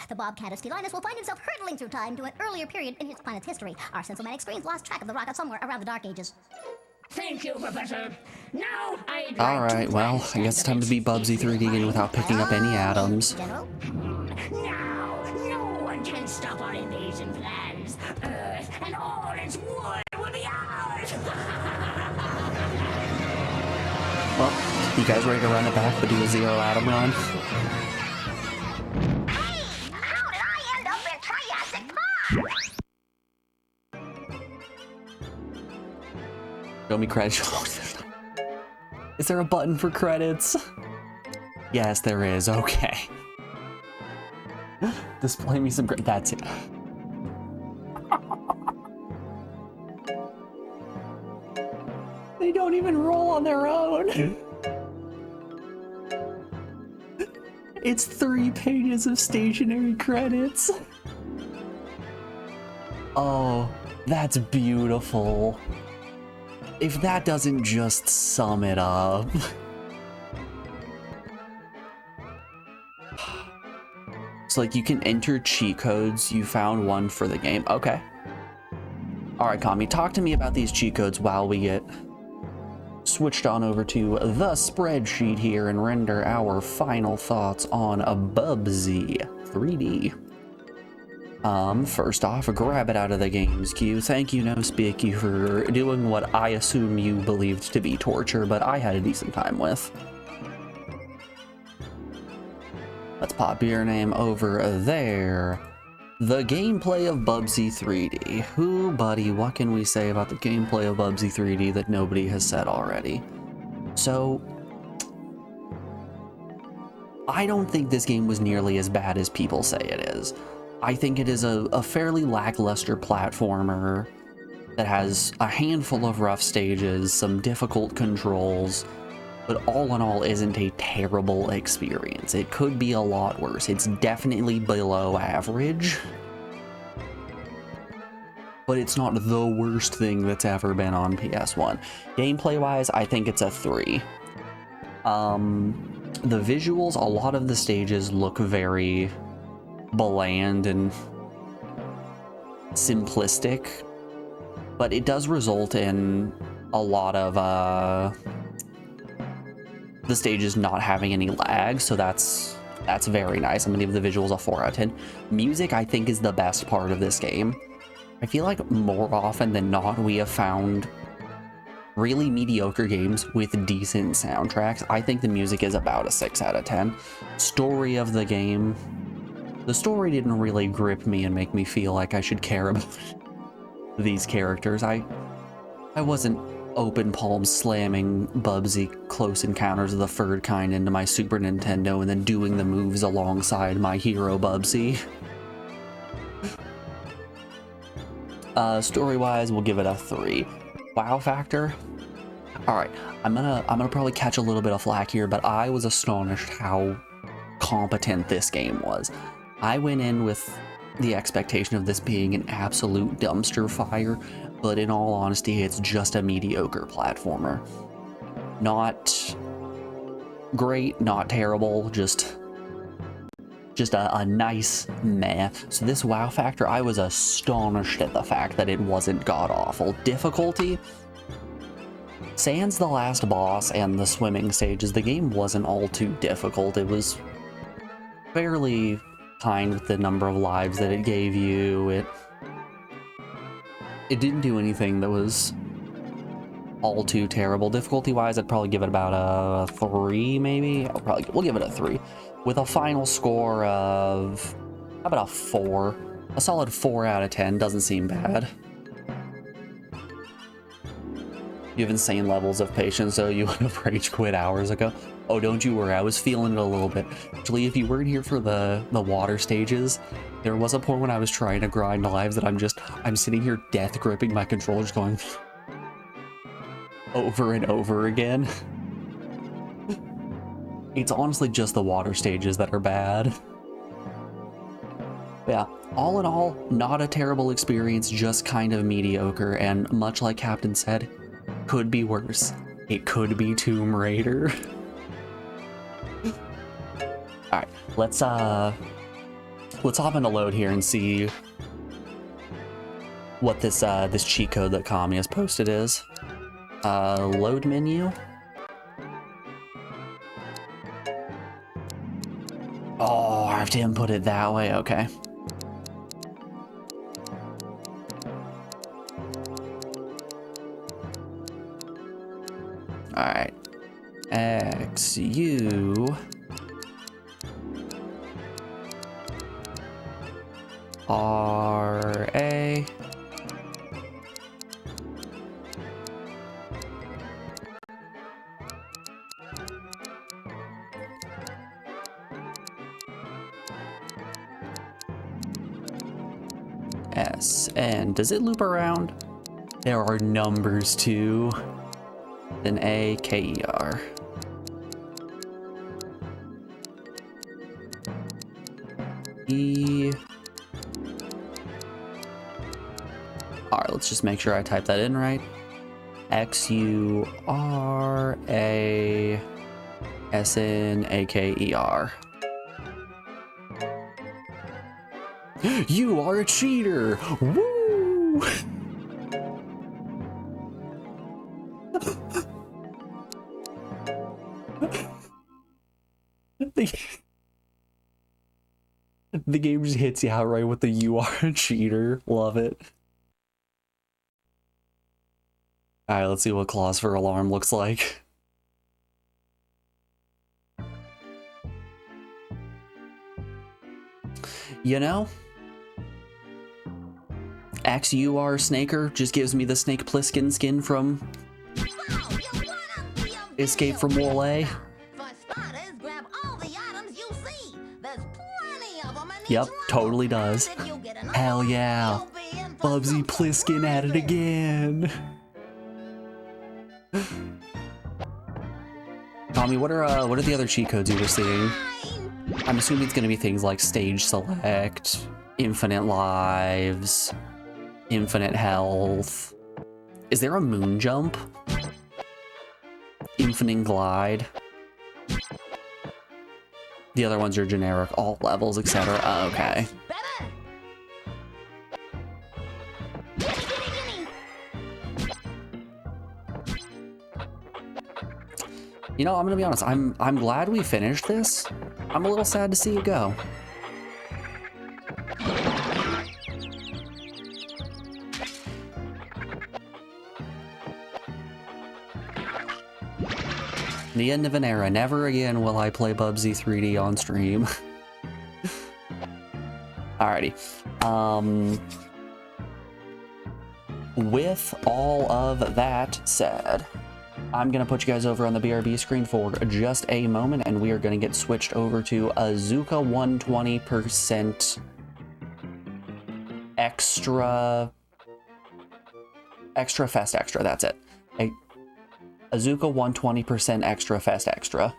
The Bobcat of Steelinus will find himself hurtling through time to an earlier period in his planet's history. Our sensomatic screens lost track of the rocket somewhere around the Dark Ages. Thank you, Professor. Now I'd Alright, well, I guess it's time to beat Bubsy 3D again without picking up any atoms. General? Now, no one can stop our invasion plans. Earth and all its wood will be ours. Well, you guys ready to run it back but do a zero atom run? Hey! How did I end up in Triassic Park? Show me credits. Is there a button for credits? Yes, there is. Okay. Display me some credits. That's it. They don't even roll on their own. It's 3 pages of stationary credits. Oh, that's beautiful. If that doesn't just sum it up. So like you can enter cheat codes. You found one for the game. Okay. All right, Kami, talk to me about these cheat codes while we get switched on over to the spreadsheet here and render our final thoughts on a Bubsy 3D. First off, grab it out of the games queue. Thank you, No Speaky, for doing what I assume you believed to be torture, but I had a decent time with. Let's pop your name over there. The gameplay of Bubsy 3D. Who, buddy, what can we say about the gameplay of Bubsy 3D that nobody has said already? So, I don't think this game was nearly as bad as people say it is. I think it is a fairly lackluster platformer that has a handful of rough stages, some difficult controls, but all in all isn't a terrible experience. It could be a lot worse. It's definitely below average, but it's not the worst thing that's ever been on PS1. Gameplay-wise, I think it's a 3. The visuals, a lot of the stages look very bland and simplistic, but it does result in a lot of the stages not having any lag, so that's very nice. I'm gonna give the visuals a 4 out of 10. Music, I think, is the best part of this game. I feel like more often than not we have found really mediocre games with decent soundtracks. I think the music is about a 6 out of 10. Story of the game, the story didn't really grip me and make me feel like I should care about these characters. I wasn't open palm slamming Bubsy Close Encounters of the Third Kind into my Super Nintendo and then doing the moves alongside my hero Bubsy. Story-wise, we'll give it a 3. Wow factor? Alright, I'm gonna probably catch a little bit of flack here, but I was astonished how competent this game was. I went in with the expectation of this being an absolute dumpster fire, but in all honesty, it's just a mediocre platformer. Not great, not terrible, just a nice meh. So this wow factor, I was astonished at the fact that it wasn't god-awful. Difficulty? Sans the last boss and the swimming stages, the game wasn't all too difficult. It was fairly kind with the number of lives that it gave you. It didn't do anything that was all too terrible. Difficulty-wise, I'd probably give it about a 3, maybe. We'll give it a 3, with a final score of, how about a 4? A solid 4 out of 10. Doesn't seem bad. You have insane levels of patience, so you would have rage quit hours ago. Oh, don't you worry, I was feeling it a little bit. Actually, if you weren't here for the water stages, there was a point when I was trying to grind lives that I'm sitting here death gripping my controllers going over and over again. It's honestly just the water stages that are bad. But yeah, all in all, not a terrible experience, just kind of mediocre, and much like Captain said, could be worse. It could be Tomb Raider. Alright, let's hop into load here and see what this cheat code that Kami has posted is. Load menu. Oh, I have to input it that way, okay. Alright. XU RA S. And does it loop around? There are numbers too. Then A, K, E, R. E. All right, let's just make sure I type that in right. XURASNAKER. You are a cheater! Woo! The game just hits you outright with the "you are a cheater." Love it. Alright, let's see what clause for alarm looks like. You know, XUR Snaker just gives me the Snake Plissken skin from Escape from Wall A. Yep, totally does. Hell yeah. Bubsy Plissken at it again. Tommy, what are the other cheat codes you were seeing? I'm assuming it's gonna be things like stage select, infinite lives, infinite health. Is there a moon jump? Infinite glide. The other ones are generic, all levels, etc. Oh, okay. You know, I'm gonna be honest, I'm glad we finished this. I'm a little sad to see it go. The end of an era. Never again will I play Bubsy 3D on stream. Alrighty. With all of that said, I'm going to put you guys over on the BRB screen for just a moment, and we are going to get switched over to Azuka 120% extra fest extra. That's it. Azuka 120% extra fest extra.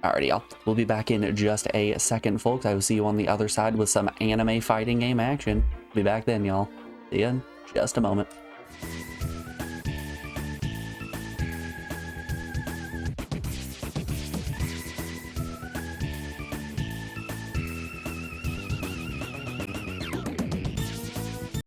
Alrighty, y'all. We'll be back in just a second, folks. I will see you on the other side with some anime fighting game action. Be back then, y'all. See ya in just a moment.